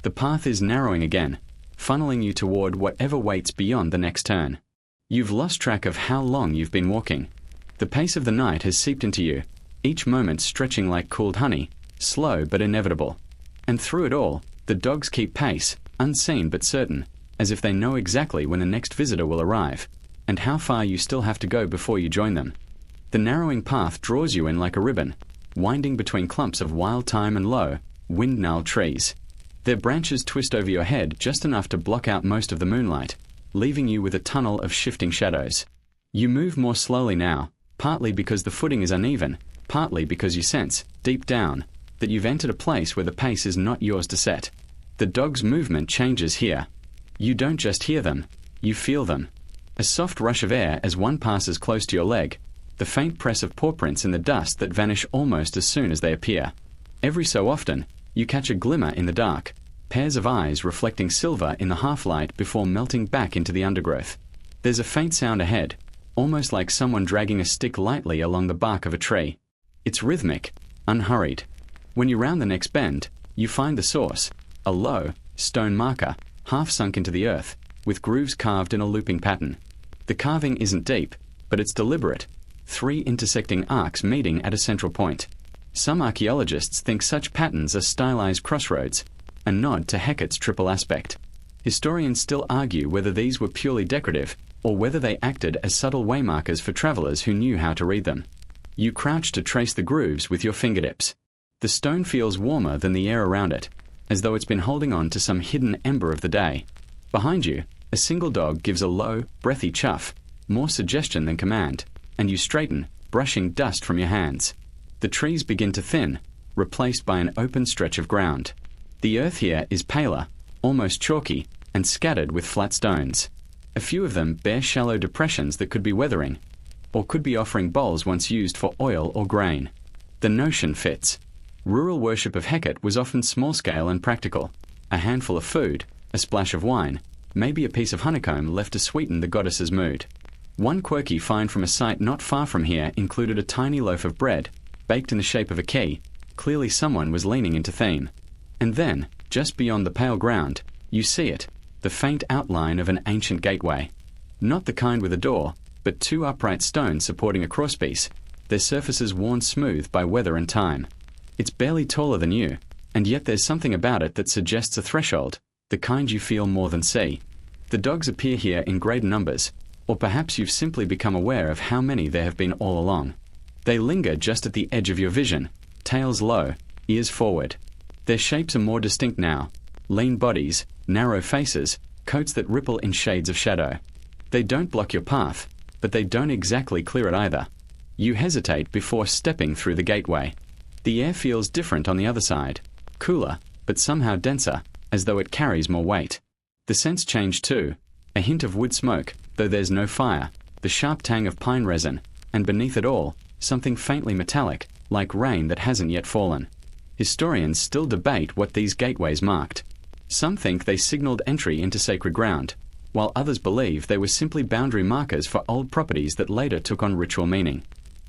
The path is narrowing again, funneling you toward whatever waits beyond the next turn. You've lost track of how long you've been walking. The pace of the night has seeped into you, each moment stretching like cooled honey, slow but inevitable. And through it all, the dogs keep pace, unseen but certain, as if they know exactly when the next visitor will arrive, and how far you still have to go before you join them. The narrowing path draws you in like a ribbon, winding between clumps of wild thyme and low, wind-gnarled trees. Their branches twist over your head just enough to block out most of the moonlight, leaving you with a tunnel of shifting shadows. You move more slowly now, partly because the footing is uneven, partly because you sense, deep down, that you've entered a place where the pace is not yours to set. The dog's movement changes here. You don't just hear them, you feel them. A soft rush of air as one passes close to your leg, the faint press of paw prints in the dust that vanish almost as soon as they appear. Every so often, you catch a glimmer in the dark, pairs of eyes reflecting silver in the half-light before melting back into the undergrowth. There's a faint sound ahead, almost like someone dragging a stick lightly along the bark of a tree. It's rhythmic, unhurried. When you round the next bend, you find the source, a low, stone marker, half sunk into the earth, with grooves carved in a looping pattern. The carving isn't deep, but it's deliberate, 3 intersecting arcs meeting at a central point. Some archaeologists think such patterns are stylized crossroads, a nod to Hecate's triple aspect. Historians still argue whether these were purely decorative, or whether they acted as subtle waymarkers for travelers who knew how to read them. You crouch to trace the grooves with your fingertips. The stone feels warmer than the air around it, as though it's been holding on to some hidden ember of the day. Behind you, a single dog gives a low, breathy chuff, more suggestion than command, and you straighten, brushing dust from your hands. The trees begin to thin, replaced by an open stretch of ground. The earth here is paler, almost chalky, and scattered with flat stones. A few of them bear shallow depressions that could be weathering, or could be offering bowls once used for oil or grain. The notion fits. Rural worship of Hecate was often small-scale and practical. A handful of food, a splash of wine, maybe a piece of honeycomb left to sweeten the goddess's mood. One quirky find from a site not far from here included a tiny loaf of bread, baked in the shape of a key. Clearly someone was leaning into theme. And then, just beyond the pale ground, you see it, the faint outline of an ancient gateway. Not the kind with a door, but 2 upright stones supporting a crosspiece, their surfaces worn smooth by weather and time. It's barely taller than you, and yet there's something about it that suggests a threshold, the kind you feel more than see. The dogs appear here in greater numbers, or perhaps you've simply become aware of how many there have been all along. They linger just at the edge of your vision, tails low, ears forward. Their shapes are more distinct now, lean bodies, narrow faces, coats that ripple in shades of shadow. They don't block your path, but they don't exactly clear it either. You hesitate before stepping through the gateway. The air feels different on the other side, cooler, but somehow denser, as though it carries more weight. The scents change too, a hint of wood smoke, though there's no fire, the sharp tang of pine resin, and beneath it all, something faintly metallic, like rain that hasn't yet fallen. Historians still debate what these gateways marked. Some think they signaled entry into sacred ground, while others believe they were simply boundary markers for old properties that later took on ritual meaning.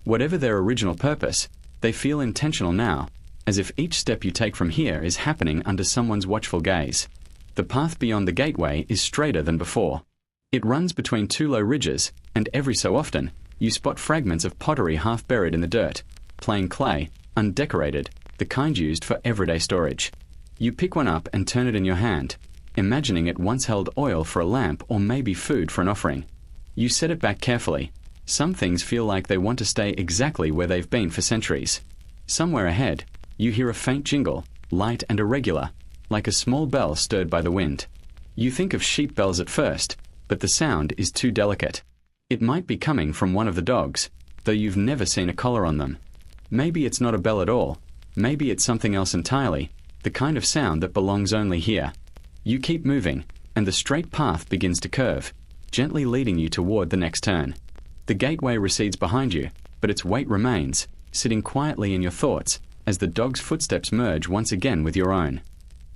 Whatever their original purpose, they feel intentional now, as if each step you take from here is happening under someone's watchful gaze. The path beyond the gateway is straighter than before. It runs between 2 low ridges, and every so often, you spot fragments of pottery half buried in the dirt, plain clay, undecorated, the kind used for everyday storage. You pick one up and turn it in your hand, imagining it once held oil for a lamp or maybe food for an offering. You set it back carefully. Some things feel like they want to stay exactly where they've been for centuries. Somewhere ahead, you hear a faint jingle, light and irregular, like a small bell stirred by the wind. You think of sheep bells at first, but the sound is too delicate. It might be coming from one of the dogs, though you've never seen a collar on them. Maybe it's not a bell at all. Maybe it's something else entirely, the kind of sound that belongs only here. You keep moving, and the straight path begins to curve, gently leading you toward the next turn. The gateway recedes behind you, but its weight remains, sitting quietly in your thoughts as the dog's footsteps merge once again with your own.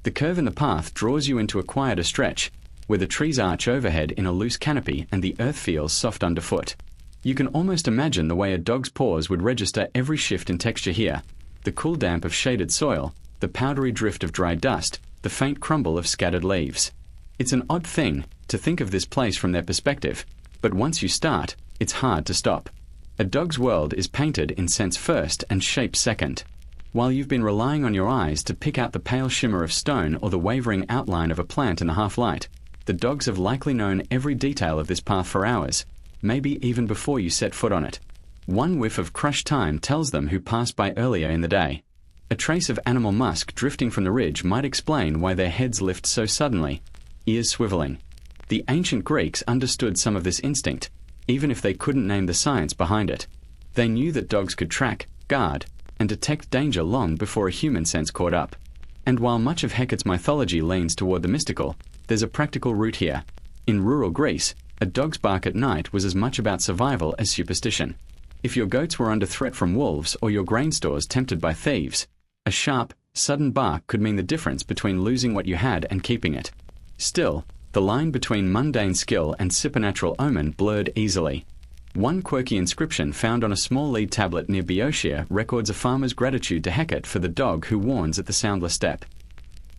The curve in the path draws you into a quieter stretch, where the trees arch overhead in a loose canopy and the earth feels soft underfoot. You can almost imagine the way a dog's paws would register every shift in texture here, the cool damp of shaded soil, the powdery drift of dry dust, the faint crumble of scattered leaves. It's an odd thing to think of this place from their perspective, but once you start, it's hard to stop. A dog's world is painted in sense first and shape second. While you've been relying on your eyes to pick out the pale shimmer of stone or the wavering outline of a plant in the half-light, the dogs have likely known every detail of this path for hours, maybe even before you set foot on it. One whiff of crushed thyme tells them who passed by earlier in the day. A trace of animal musk drifting from the ridge might explain why their heads lift so suddenly, ears swiveling. The ancient Greeks understood some of this instinct, even if they couldn't name the science behind it. They knew that dogs could track, guard, and detect danger long before a human sense caught up. And while much of Hecate's mythology leans toward the mystical, there's a practical root here. In rural Greece, a dog's bark at night was as much about survival as superstition. If your goats were under threat from wolves or your grain stores tempted by thieves, a sharp, sudden bark could mean the difference between losing what you had and keeping it. Still, the line between mundane skill and supernatural omen blurred easily. One quirky inscription found on a small lead tablet near Boeotia records a farmer's gratitude to Hecate for the dog who warns at the soundless step.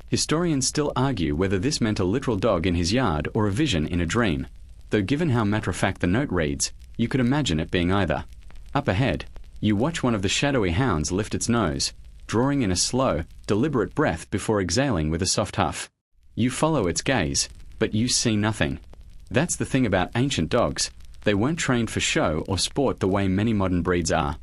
Historians still argue whether this meant a literal dog in his yard or a vision in a dream, though given how matter-of-fact the note reads, you could imagine it being either. Up ahead, you watch one of the shadowy hounds lift its nose, drawing in a slow, deliberate breath before exhaling with a soft huff. You follow its gaze, but you see nothing. That's the thing about ancient dogs. They weren't trained for show or sport the way many modern breeds are.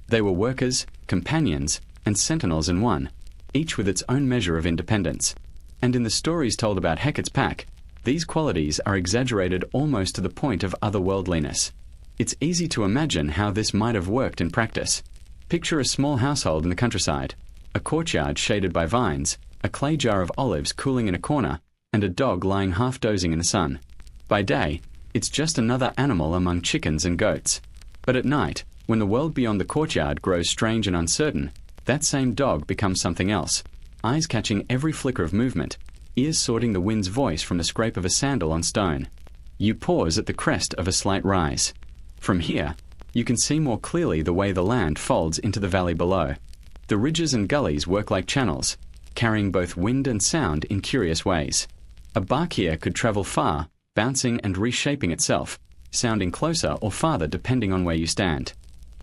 They were workers, companions, and sentinels in one, each with its own measure of independence. And in the stories told about Hecate's pack, these qualities are exaggerated almost to the point of otherworldliness. It's easy to imagine how this might have worked in practice. Picture a small household in the countryside, a courtyard shaded by vines, a clay jar of olives cooling in a corner, and a dog lying half dozing in the sun. By day, it's just another animal among chickens and goats. But at night, when the world beyond the courtyard grows strange and uncertain, that same dog becomes something else, eyes catching every flicker of movement, ears sorting the wind's voice from the scrape of a sandal on stone. You pause at the crest of a slight rise. From here, you can see more clearly the way the land folds into the valley below. The ridges and gullies work like channels, carrying both wind and sound in curious ways. A bark here could travel far, bouncing and reshaping itself, sounding closer or farther depending on where you stand.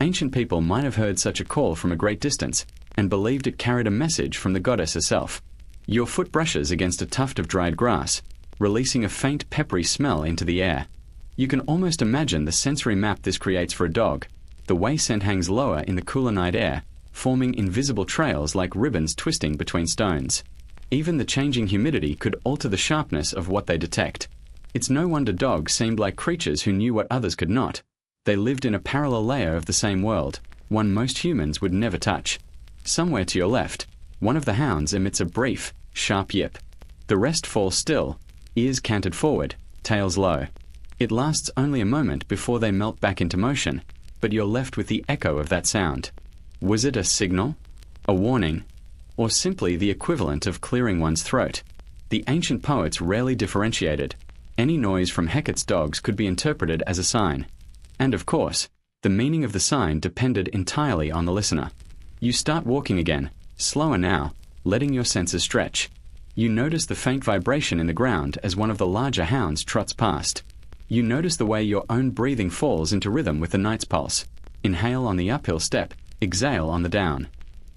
Ancient people might have heard such a call from a great distance and believed it carried a message from the goddess herself. Your foot brushes against a tuft of dried grass, releasing a faint peppery smell into the air. You can almost imagine the sensory map this creates for a dog. The way scent hangs lower in the cooler night air, forming invisible trails like ribbons twisting between stones. Even the changing humidity could alter the sharpness of what they detect. It's no wonder dogs seemed like creatures who knew what others could not. They lived in a parallel layer of the same world, one most humans would never touch. Somewhere to your left, one of the hounds emits a brief, sharp yip. The rest fall still, ears canted forward, tails low. It lasts only a moment before they melt back into motion, but you're left with the echo of that sound. Was it a signal, a warning, or simply the equivalent of clearing one's throat? The ancient poets rarely differentiated. Any noise from Hecate's dogs could be interpreted as a sign. And of course, the meaning of the sign depended entirely on the listener. You start walking again, slower now, letting your senses stretch. You notice the faint vibration in the ground as one of the larger hounds trots past. You notice the way your own breathing falls into rhythm with the night's pulse. Inhale on the uphill step, exhale on the down.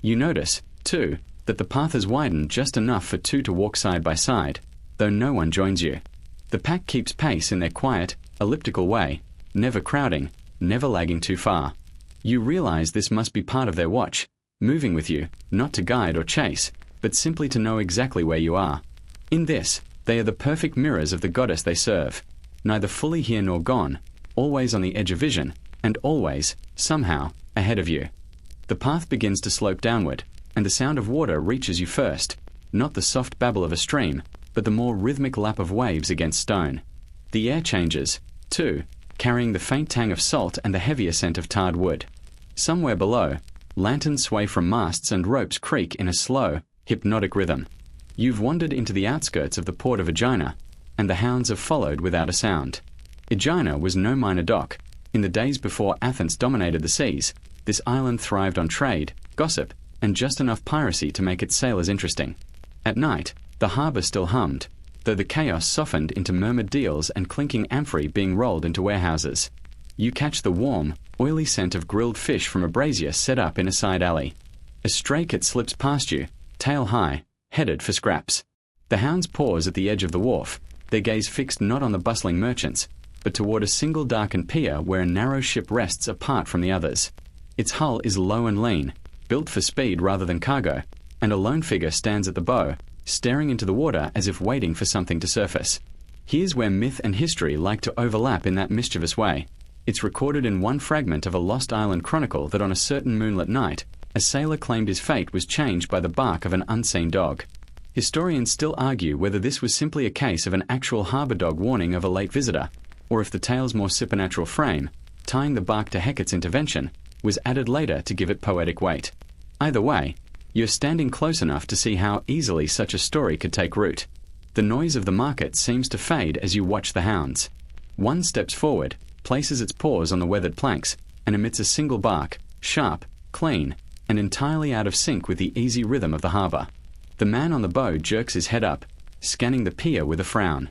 You notice, too, that the path has widened just enough for two to walk side by side, though no one joins you. The pack keeps pace in their quiet, elliptical way, never crowding, never lagging too far. You realize this must be part of their watch, moving with you, not to guide or chase, but simply to know exactly where you are. In this, they are the perfect mirrors of the goddess they serve, neither fully here nor gone, always on the edge of vision, and always, somehow, ahead of you. The path begins to slope downward, and the sound of water reaches you first, not the soft babble of a stream, but the more rhythmic lap of waves against stone. The air changes, too, carrying the faint tang of salt and the heavier scent of tarred wood. Somewhere below, lanterns sway from masts and ropes creak in a slow, hypnotic rhythm. You've wandered into the outskirts of the port of Aegina, and the hounds have followed without a sound. Aegina was no minor dock. In the days before Athens dominated the seas, this island thrived on trade, gossip, and just enough piracy to make its sailors interesting. At night, the harbour still hummed, though the chaos softened into murmured deals and clinking amphorae being rolled into warehouses. You catch the warm, oily scent of grilled fish from a brazier set up in a side alley. A stray cat slips past you, tail high, headed for scraps. The hounds pause at the edge of the wharf, their gaze fixed not on the bustling merchants, but toward a single darkened pier where a narrow ship rests apart from the others. Its hull is low and lean, built for speed rather than cargo, and a lone figure stands at the bow, staring into the water as if waiting for something to surface. Here's where myth and history like to overlap in that mischievous way. It's recorded in one fragment of a Lost Island chronicle that on a certain moonlit night, a sailor claimed his fate was changed by the bark of an unseen dog. Historians still argue whether this was simply a case of an actual harbour dog warning of a late visitor, or if the tale's more supernatural frame, tying the bark to Hecate's intervention, was added later to give it poetic weight. Either way, you're standing close enough to see how easily such a story could take root. The noise of the market seems to fade as you watch the hounds. One steps forward, places its paws on the weathered planks, and emits a single bark, sharp, clean, and entirely out of sync with the easy rhythm of the harbour. The man on the bow jerks his head up, scanning the pier with a frown.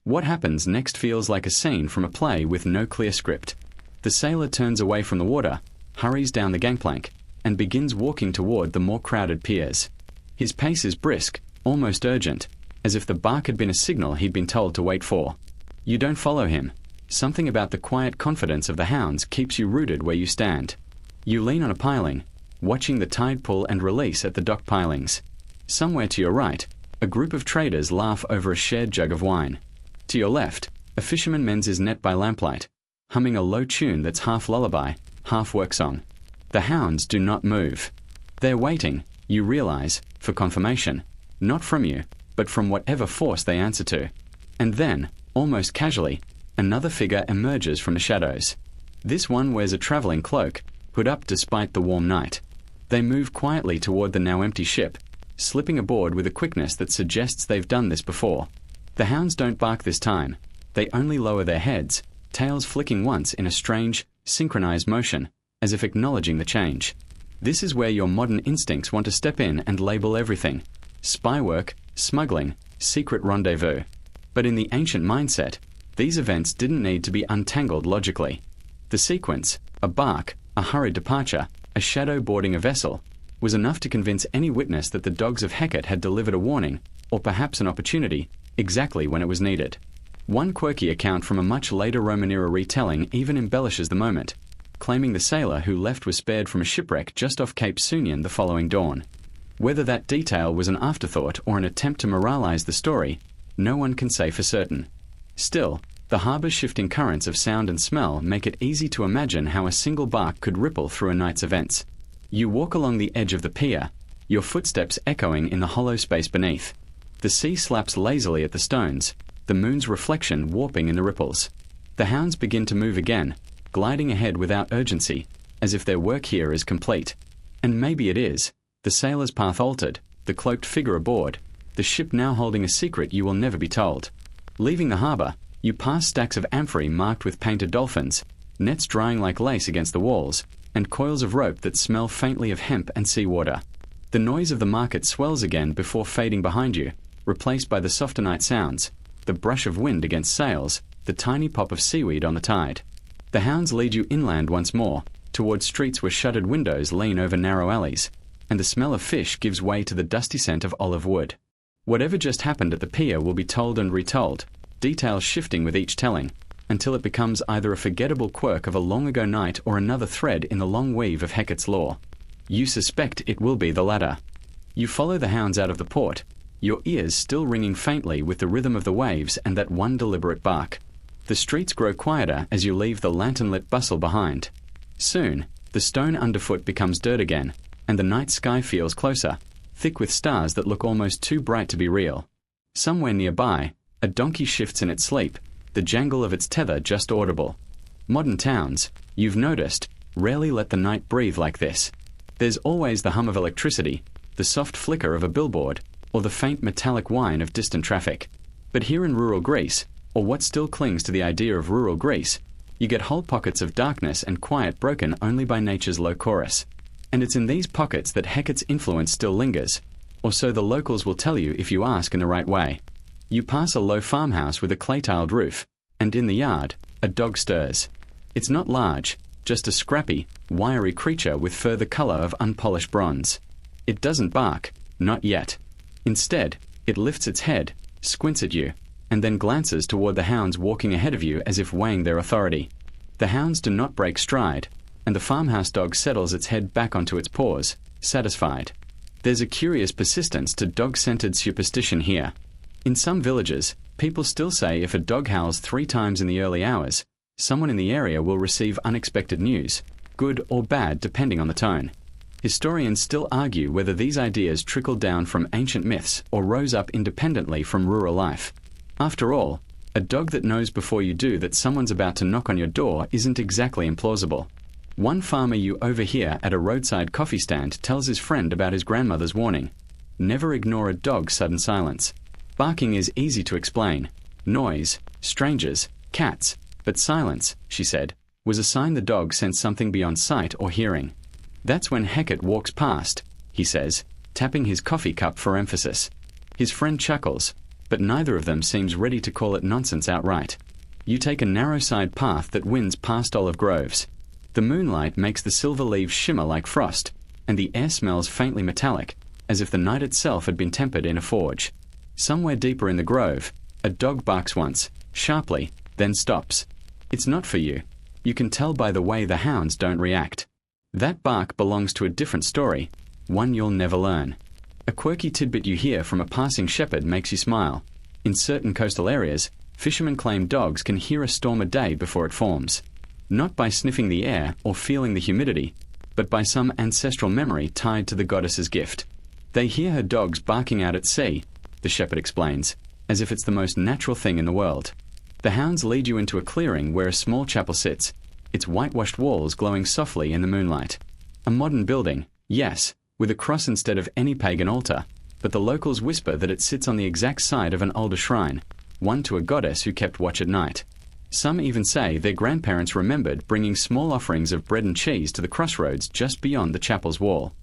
What happens next feels like a scene from a play with no clear script. The sailor turns away from the water, hurries down the gangplank, and begins walking toward the more crowded piers. His pace is brisk, almost urgent, as if the bark had been a signal he'd been told to wait for. You don't follow him. Something about the quiet confidence of the hounds keeps you rooted where you stand. You lean on a piling, watching the tide pull and release at the dock pilings. Somewhere to your right, a group of traders laugh over a shared jug of wine. To your left, a fisherman mends his net by lamplight, humming a low tune that's half lullaby, half work song. The hounds do not move. They're waiting, you realize, for confirmation, not from you, but from whatever force they answer to. And then, almost casually, another figure emerges from the shadows. This one wears a travelling cloak, put up despite the warm night. They move quietly toward the now empty ship, slipping aboard with a quickness that suggests they've done this before. The hounds don't bark this time. They only lower their heads, tails flicking once in a strange, synchronized motion, as if acknowledging the change. This is where your modern instincts want to step in and label everything: spy work, smuggling, secret rendezvous. But in the ancient mindset, these events didn't need to be untangled logically. The sequence, a bark, a hurried departure, a shadow boarding a vessel, was enough to convince any witness that the dogs of Hecate had delivered a warning, or perhaps an opportunity, exactly when it was needed. One quirky account from a much later Roman-era retelling even embellishes the moment, claiming the sailor who left was spared from a shipwreck just off Cape Sunion the following dawn. Whether that detail was an afterthought or an attempt to moralize the story, no one can say for certain. Still, the harbour's shifting currents of sound and smell make it easy to imagine how a single bark could ripple through a night's events. You walk along the edge of the pier, your footsteps echoing in the hollow space beneath. The sea slaps lazily at the stones, the moon's reflection warping in the ripples. The hounds begin to move again, gliding ahead without urgency, as if their work here is complete. And maybe it is. The sailor's path altered, the cloaked figure aboard, the ship now holding a secret you will never be told. Leaving the harbour, you pass stacks of amphorae marked with painted dolphins, nets drying like lace against the walls, and coils of rope that smell faintly of hemp and seawater. The noise of the market swells again before fading behind you, replaced by the softer night sounds, the brush of wind against sails, the tiny pop of seaweed on the tide. The hounds lead you inland once more, towards streets where shuttered windows lean over narrow alleys, and the smell of fish gives way to the dusty scent of olive wood. Whatever just happened at the pier will be told and retold, details shifting with each telling, until it becomes either a forgettable quirk of a long-ago night or another thread in the long weave of Hecate's lore. You suspect it will be the latter. You follow the hounds out of the port, your ears still ringing faintly with the rhythm of the waves and that one deliberate bark. The streets grow quieter as you leave the lantern-lit bustle behind. Soon, the stone underfoot becomes dirt again, and the night sky feels closer, thick with stars that look almost too bright to be real. Somewhere nearby, a donkey shifts in its sleep, the jangle of its tether just audible. Modern towns, you've noticed, rarely let the night breathe like this. There's always the hum of electricity, the soft flicker of a billboard, or the faint metallic whine of distant traffic. But here in rural Greece, or what still clings to the idea of rural Greece, you get whole pockets of darkness and quiet broken only by nature's low chorus. And it's in these pockets that Hecate's influence still lingers, or so the locals will tell you if you ask in the right way. You pass a low farmhouse with a clay-tiled roof, and in the yard, a dog stirs. It's not large, just a scrappy, wiry creature with fur the colour of unpolished bronze. It doesn't bark, not yet. Instead, it lifts its head, squints at you, and then glances toward the hounds walking ahead of you as if weighing their authority. The hounds do not break stride, and the farmhouse dog settles its head back onto its paws, satisfied. There's a curious persistence to dog-centered superstition here. In some villages, people still say if a dog howls 3 times in the early hours, Someone in the area will receive unexpected news, good or bad depending on the tone. Historians still argue whether these ideas trickled down from ancient myths or rose up independently from rural life. After all, a dog that knows before you do that someone's about to knock on your door isn't exactly implausible. One farmer you overhear at a roadside coffee stand tells his friend about his grandmother's warning: never ignore a dog's sudden silence. Barking is easy to explain. Noise, strangers, cats, but silence, she said, was a sign the dog sensed something beyond sight or hearing. That's when Hecate walks past, he says, tapping his coffee cup for emphasis. His friend chuckles, but neither of them seems ready to call it nonsense outright. You take a narrow side path that winds past olive groves. The moonlight makes the silver leaves shimmer like frost, and the air smells faintly metallic, as if the night itself had been tempered in a forge. Somewhere deeper in the grove, a dog barks once, sharply, then stops. It's not for you. You can tell by the way the hounds don't react. That bark belongs to a different story, one you'll never learn. A quirky tidbit you hear from a passing shepherd makes you smile. In certain coastal areas, fishermen claim dogs can hear a storm a day before it forms. Not by sniffing the air or feeling the humidity, but by some ancestral memory tied to the goddess's gift. They hear her dogs barking out at sea, the shepherd explains, as if it's the most natural thing in the world. The hounds lead you into a clearing where a small chapel sits, its whitewashed walls glowing softly in the moonlight. A modern building, yes, with a cross instead of any pagan altar, but the locals whisper that it sits on the exact side of an older shrine, one to a goddess who kept watch at night. Some even say their grandparents remembered bringing small offerings of bread and cheese to the crossroads just beyond the chapel's wall.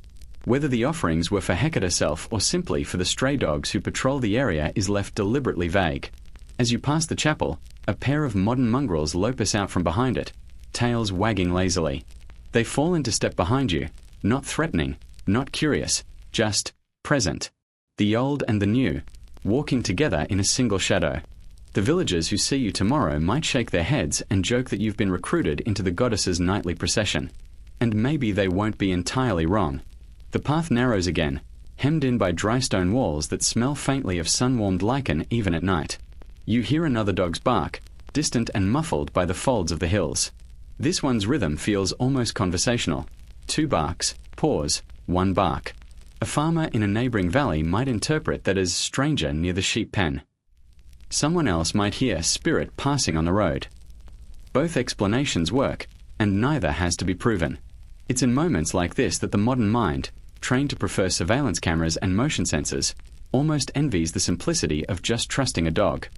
Whether the offerings were for Hecate herself or simply for the stray dogs who patrol the area is left deliberately vague. As you pass the chapel, a pair of modern mongrels lopus out from behind it, tails wagging lazily. They fall into step behind you, not threatening, not curious, just present. The old and the new, walking together in a single shadow. The villagers who see you tomorrow might shake their heads and joke that you've been recruited into the goddess's nightly procession. And maybe they won't be entirely wrong. The path narrows again, hemmed in by dry stone walls that smell faintly of sun-warmed lichen even at night. You hear another dog's bark, distant and muffled by the folds of the hills. This one's rhythm feels almost conversational. 2 barks, pause, 1 bark. A farmer in a neighboring valley might interpret that as stranger near the sheep pen. Someone else might hear spirit passing on the road. Both explanations work, and neither has to be proven. It's in moments like this that the modern mind, trained to prefer surveillance cameras and motion sensors, almost envies the simplicity of just trusting a dog.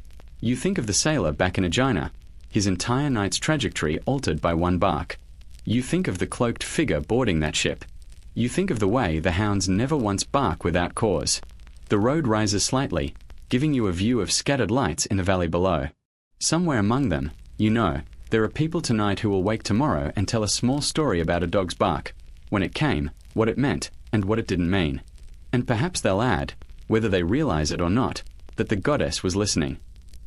You think of the sailor back in Aegina, his entire night's trajectory altered by 1 bark. You think of the cloaked figure boarding that ship. You think of the way the hounds never once bark without cause. The road rises slightly, giving you a view of scattered lights in the valley below. Somewhere among them, you know, there are people tonight who will wake tomorrow and tell a small story about a dog's bark, when it came, what it meant, and what it didn't mean. And perhaps they'll add, whether they realize it or not, that the goddess was listening.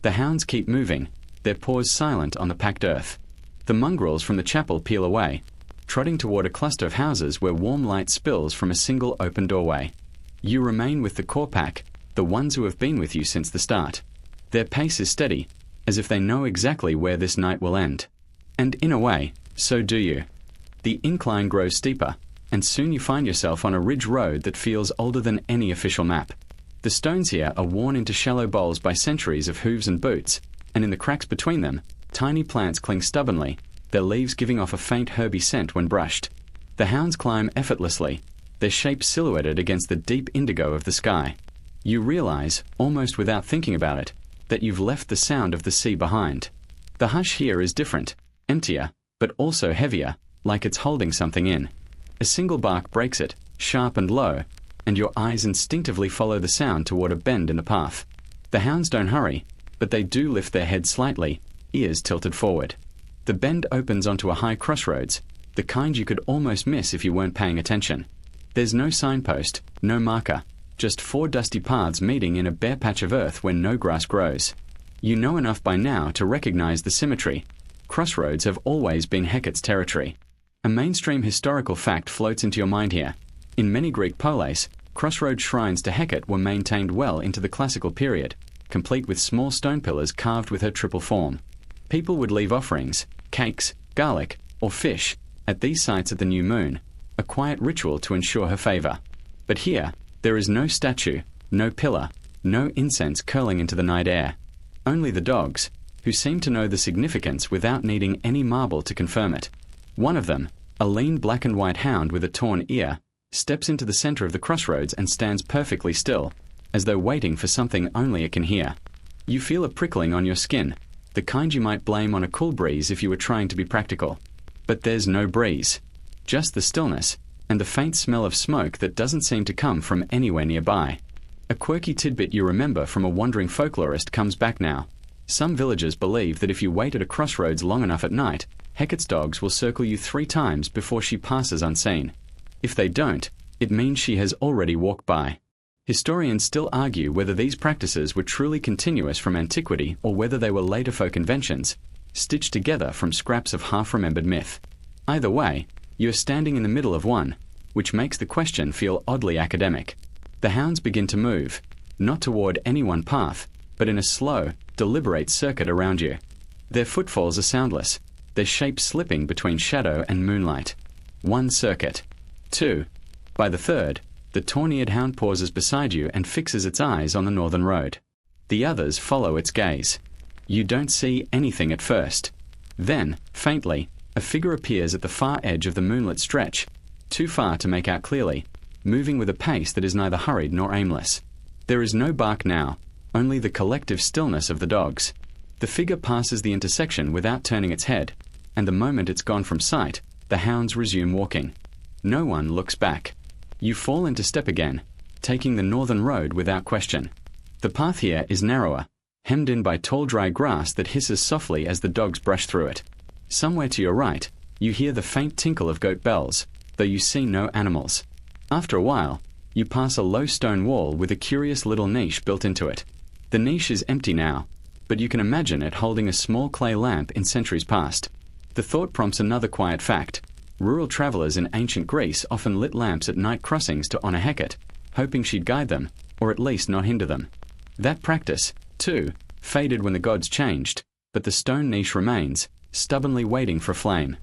The hounds keep moving, their paws silent on the packed earth. The mongrels from the chapel peel away, trotting toward a cluster of houses where warm light spills from a single open doorway. You remain with the core pack, the ones who have been with you since the start. Their pace is steady, as if they know exactly where this night will end. And in a way, so do you. The incline grows steeper, and soon you find yourself on a ridge road that feels older than any official map. The stones here are worn into shallow bowls by centuries of hooves and boots, and in the cracks between them, tiny plants cling stubbornly, their leaves giving off a faint herby scent when brushed. The hounds climb effortlessly, their shape silhouetted against the deep indigo of the sky. You realize, almost without thinking about it, that you've left the sound of the sea behind. The hush here is different, emptier, but also heavier, like it's holding something in. A single bark breaks it, sharp and low, and your eyes instinctively follow the sound toward a bend in the path. The hounds don't hurry, but they do lift their heads slightly, ears tilted forward. The bend opens onto a high crossroads, the kind you could almost miss if you weren't paying attention. There's no signpost, no marker, just 4 dusty paths meeting in a bare patch of earth where no grass grows. You know enough by now to recognize the symmetry. Crossroads have always been Hecate's territory. A mainstream historical fact floats into your mind here. In many Greek polis, crossroad shrines to Hecate were maintained well into the classical period, complete with small stone pillars carved with her triple form. People would leave offerings, cakes, garlic, or fish at these sites at the new moon, a quiet ritual to ensure her favor. But here, there is no statue, no pillar, no incense curling into the night air. Only the dogs, who seem to know the significance without needing any marble to confirm it. One of them, a lean black and white hound with a torn ear, steps into the center of the crossroads and stands perfectly still, as though waiting for something only it can hear. You feel a prickling on your skin, the kind you might blame on a cool breeze if you were trying to be practical. But there's no breeze. Just the stillness, and the faint smell of smoke that doesn't seem to come from anywhere nearby. A quirky tidbit you remember from a wandering folklorist comes back now. Some villagers believe that if you wait at a crossroads long enough at night, Hecate's dogs will circle you 3 times before she passes unseen. If they don't, it means she has already walked by. Historians still argue whether these practices were truly continuous from antiquity or whether they were later folk inventions, stitched together from scraps of half-remembered myth. Either way, you are standing in the middle of one, which makes the question feel oddly academic. The hounds begin to move, not toward any one path, but in a slow, deliberate circuit around you. Their footfalls are soundless, their shapes slipping between shadow and moonlight. 1 circuit. 2. By the 3rd, the torn-eared hound pauses beside you and fixes its eyes on the northern road. The others follow its gaze. You don't see anything at first. Then, faintly, a figure appears at the far edge of the moonlit stretch, too far to make out clearly, moving with a pace that is neither hurried nor aimless. There is no bark now, only the collective stillness of the dogs. The figure passes the intersection without turning its head, and the moment it's gone from sight, the hounds resume walking. No one looks back. You fall into step again, taking the northern road without question. The path here is narrower, hemmed in by tall dry grass that hisses softly as the dogs brush through it. Somewhere to your right, you hear the faint tinkle of goat bells, though you see no animals. After a while, you pass a low stone wall with a curious little niche built into it. The niche is empty now, but you can imagine it holding a small clay lamp in centuries past. The thought prompts another quiet fact. Rural travelers in ancient Greece often lit lamps at night crossings to honor Hecate, hoping she'd guide them, or at least not hinder them. That practice, too, faded when the gods changed, but the stone niche remains, stubbornly waiting for flame.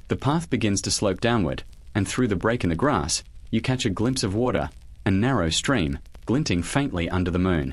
The path begins to slope downward, and through the break in the grass, you catch a glimpse of water, a narrow stream, glinting faintly under the moon.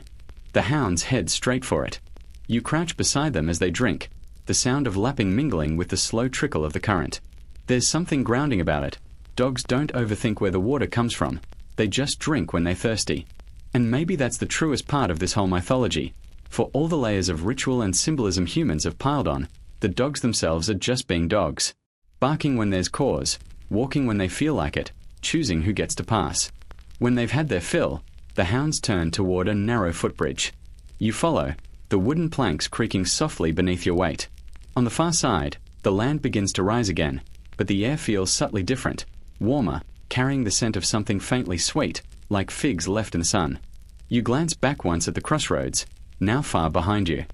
The hounds head straight for it. You crouch beside them as they drink, the sound of lapping mingling with the slow trickle of the current. There's something grounding about it. Dogs don't overthink where the water comes from. They just drink when they're thirsty. And maybe that's the truest part of this whole mythology. For all the layers of ritual and symbolism humans have piled on, the dogs themselves are just being dogs. Barking when there's cause, walking when they feel like it, choosing who gets to pass. When they've had their fill, the hounds turn toward a narrow footbridge. You follow, the wooden planks creaking softly beneath your weight. On the far side, the land begins to rise again, but the air feels subtly different, warmer, carrying the scent of something faintly sweet, like figs left in the sun. You glance back once at the crossroads, now far behind you.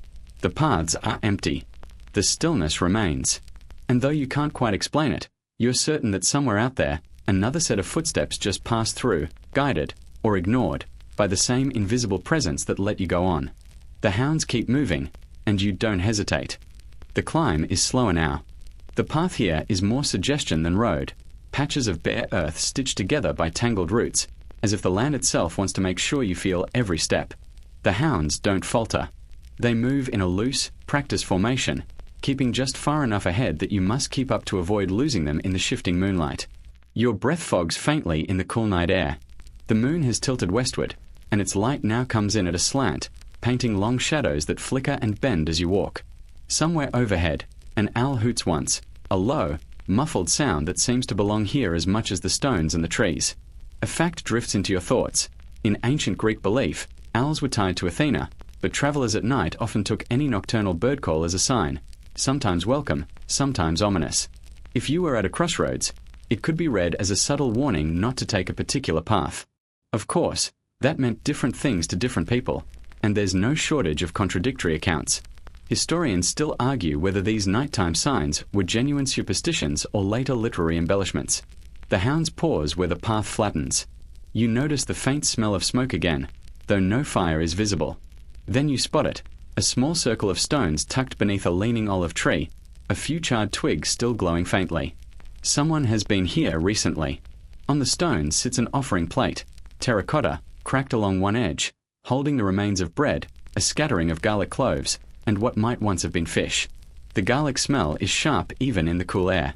The paths are empty. The stillness remains. And though you can't quite explain it, you're certain that somewhere out there, another set of footsteps just passed through, guided, or ignored, by the same invisible presence that let you go on. The hounds keep moving, and you don't hesitate. The climb is slower now. The path here is more suggestion than road, patches of bare earth stitched together by tangled roots, as if the land itself wants to make sure you feel every step. The hounds don't falter. They move in a loose, practiced formation, keeping just far enough ahead that you must keep up to avoid losing them in the shifting moonlight. Your breath fogs faintly in the cool night air. The moon has tilted westward, and its light now comes in at a slant, painting long shadows that flicker and bend as you walk. Somewhere overhead, an owl hoots once, a low, muffled sound that seems to belong here as much as the stones and the trees. A fact drifts into your thoughts. In ancient Greek belief, owls were tied to Athena, but travelers at night often took any nocturnal bird call as a sign, sometimes welcome, sometimes ominous. If you were at a crossroads, it could be read as a subtle warning not to take a particular path. Of course, that meant different things to different people, and there's no shortage of contradictory accounts. Historians still argue whether these nighttime signs were genuine superstitions or later literary embellishments. The hounds pause where the path flattens. You notice the faint smell of smoke again, though no fire is visible. Then you spot it, a small circle of stones tucked beneath a leaning olive tree, a few charred twigs still glowing faintly. Someone has been here recently. On the stone sits an offering plate, terracotta, cracked along one edge, holding the remains of bread, a scattering of garlic cloves, and what might once have been fish. The garlic smell is sharp even in the cool air.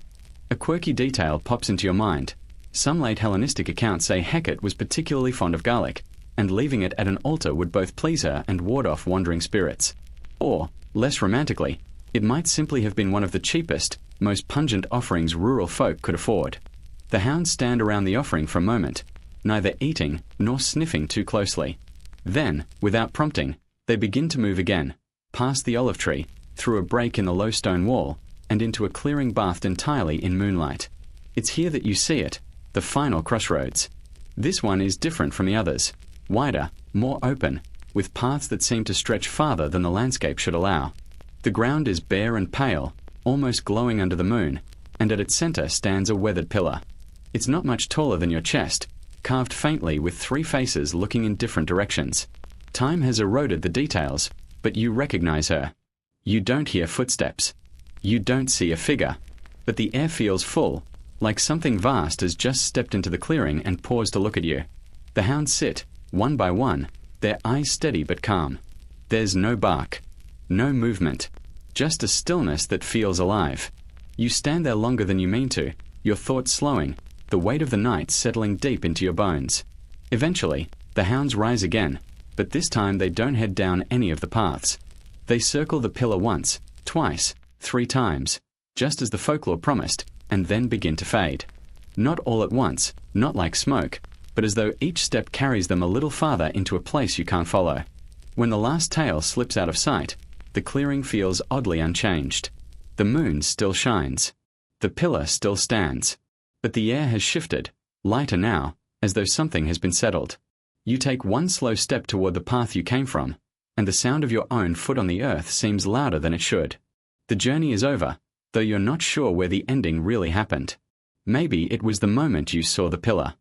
A quirky detail pops into your mind. Some late Hellenistic accounts say Hecate was particularly fond of garlic, and leaving it at an altar would both please her and ward off wandering spirits. Or, less romantically, it might simply have been one of the cheapest, most pungent offerings rural folk could afford. The hounds stand around the offering for a moment, neither eating nor sniffing too closely. Then, without prompting, they begin to move again, past the olive tree, through a break in the low stone wall, and into a clearing bathed entirely in moonlight. It's here that you see it, the final crossroads. This one is different from the others, wider, more open, with paths that seem to stretch farther than the landscape should allow. The ground is bare and pale, almost glowing under the moon, and at its center stands a weathered pillar. It's not much taller than your chest, carved faintly with three faces looking in different directions. Time has eroded the details, but you recognize her. You don't hear footsteps. You don't see a figure, but the air feels full, like something vast has just stepped into the clearing and paused to look at you. The hounds sit, one by one, their eyes steady but calm. There's no bark, no movement, just a stillness that feels alive. You stand there longer than you mean to, your thoughts slowing, the weight of the night settling deep into your bones. Eventually, the hounds rise again, but this time they don't head down any of the paths. They circle the pillar once, twice, 3 times, just as the folklore promised, and then begin to fade. Not all at once, not like smoke, but as though each step carries them a little farther into a place you can't follow. When the last tail slips out of sight, the clearing feels oddly unchanged. The moon still shines. The pillar still stands. But the air has shifted, lighter now, as though something has been settled. You take one slow step toward the path you came from, and the sound of your own foot on the earth seems louder than it should. The journey is over, though you're not sure where the ending really happened. Maybe it was the moment you saw the pillar.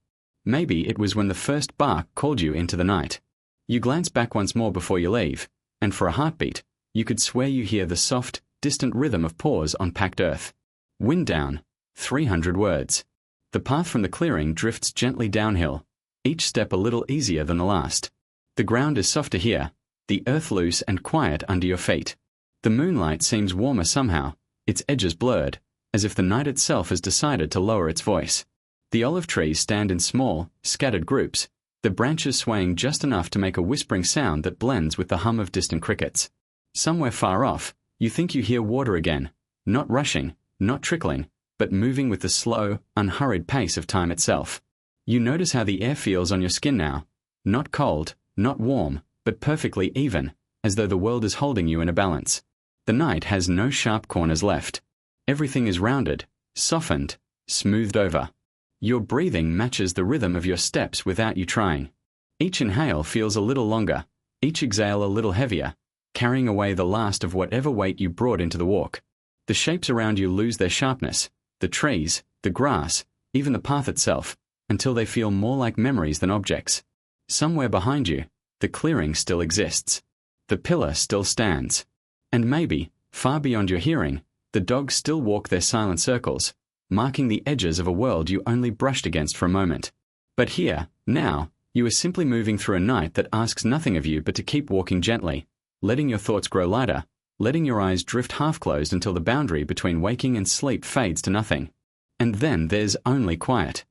Maybe it was when the first bark called you into the night. You glance back once more before you leave, and for a heartbeat, you could swear you hear the soft, distant rhythm of paws on packed earth. Wind down, 300 words. The path from the clearing drifts gently downhill, each step a little easier than the last. The ground is softer here, the earth loose and quiet under your feet. The moonlight seems warmer somehow, its edges blurred, as if the night itself has decided to lower its voice. The olive trees stand in small, scattered groups, the branches swaying just enough to make a whispering sound that blends with the hum of distant crickets. Somewhere far off, you think you hear water again, not rushing, not trickling, but moving with the slow, unhurried pace of time itself. You notice how the air feels on your skin now, not cold, not warm, but perfectly even, as though the world is holding you in a balance. The night has no sharp corners left. Everything is rounded, softened, smoothed over. Your breathing matches the rhythm of your steps without you trying. Each inhale feels a little longer, each exhale a little heavier, carrying away the last of whatever weight you brought into the walk. The shapes around you lose their sharpness, the trees, the grass, even the path itself, until they feel more like memories than objects. Somewhere behind you, the clearing still exists. The pillar still stands. And maybe, far beyond your hearing, the dogs still walk their silent circles, marking the edges of a world you only brushed against for a moment. But here, now, you are simply moving through a night that asks nothing of you but to keep walking gently, letting your thoughts grow lighter, letting your eyes drift half-closed until the boundary between waking and sleep fades to nothing. And then there's only quiet.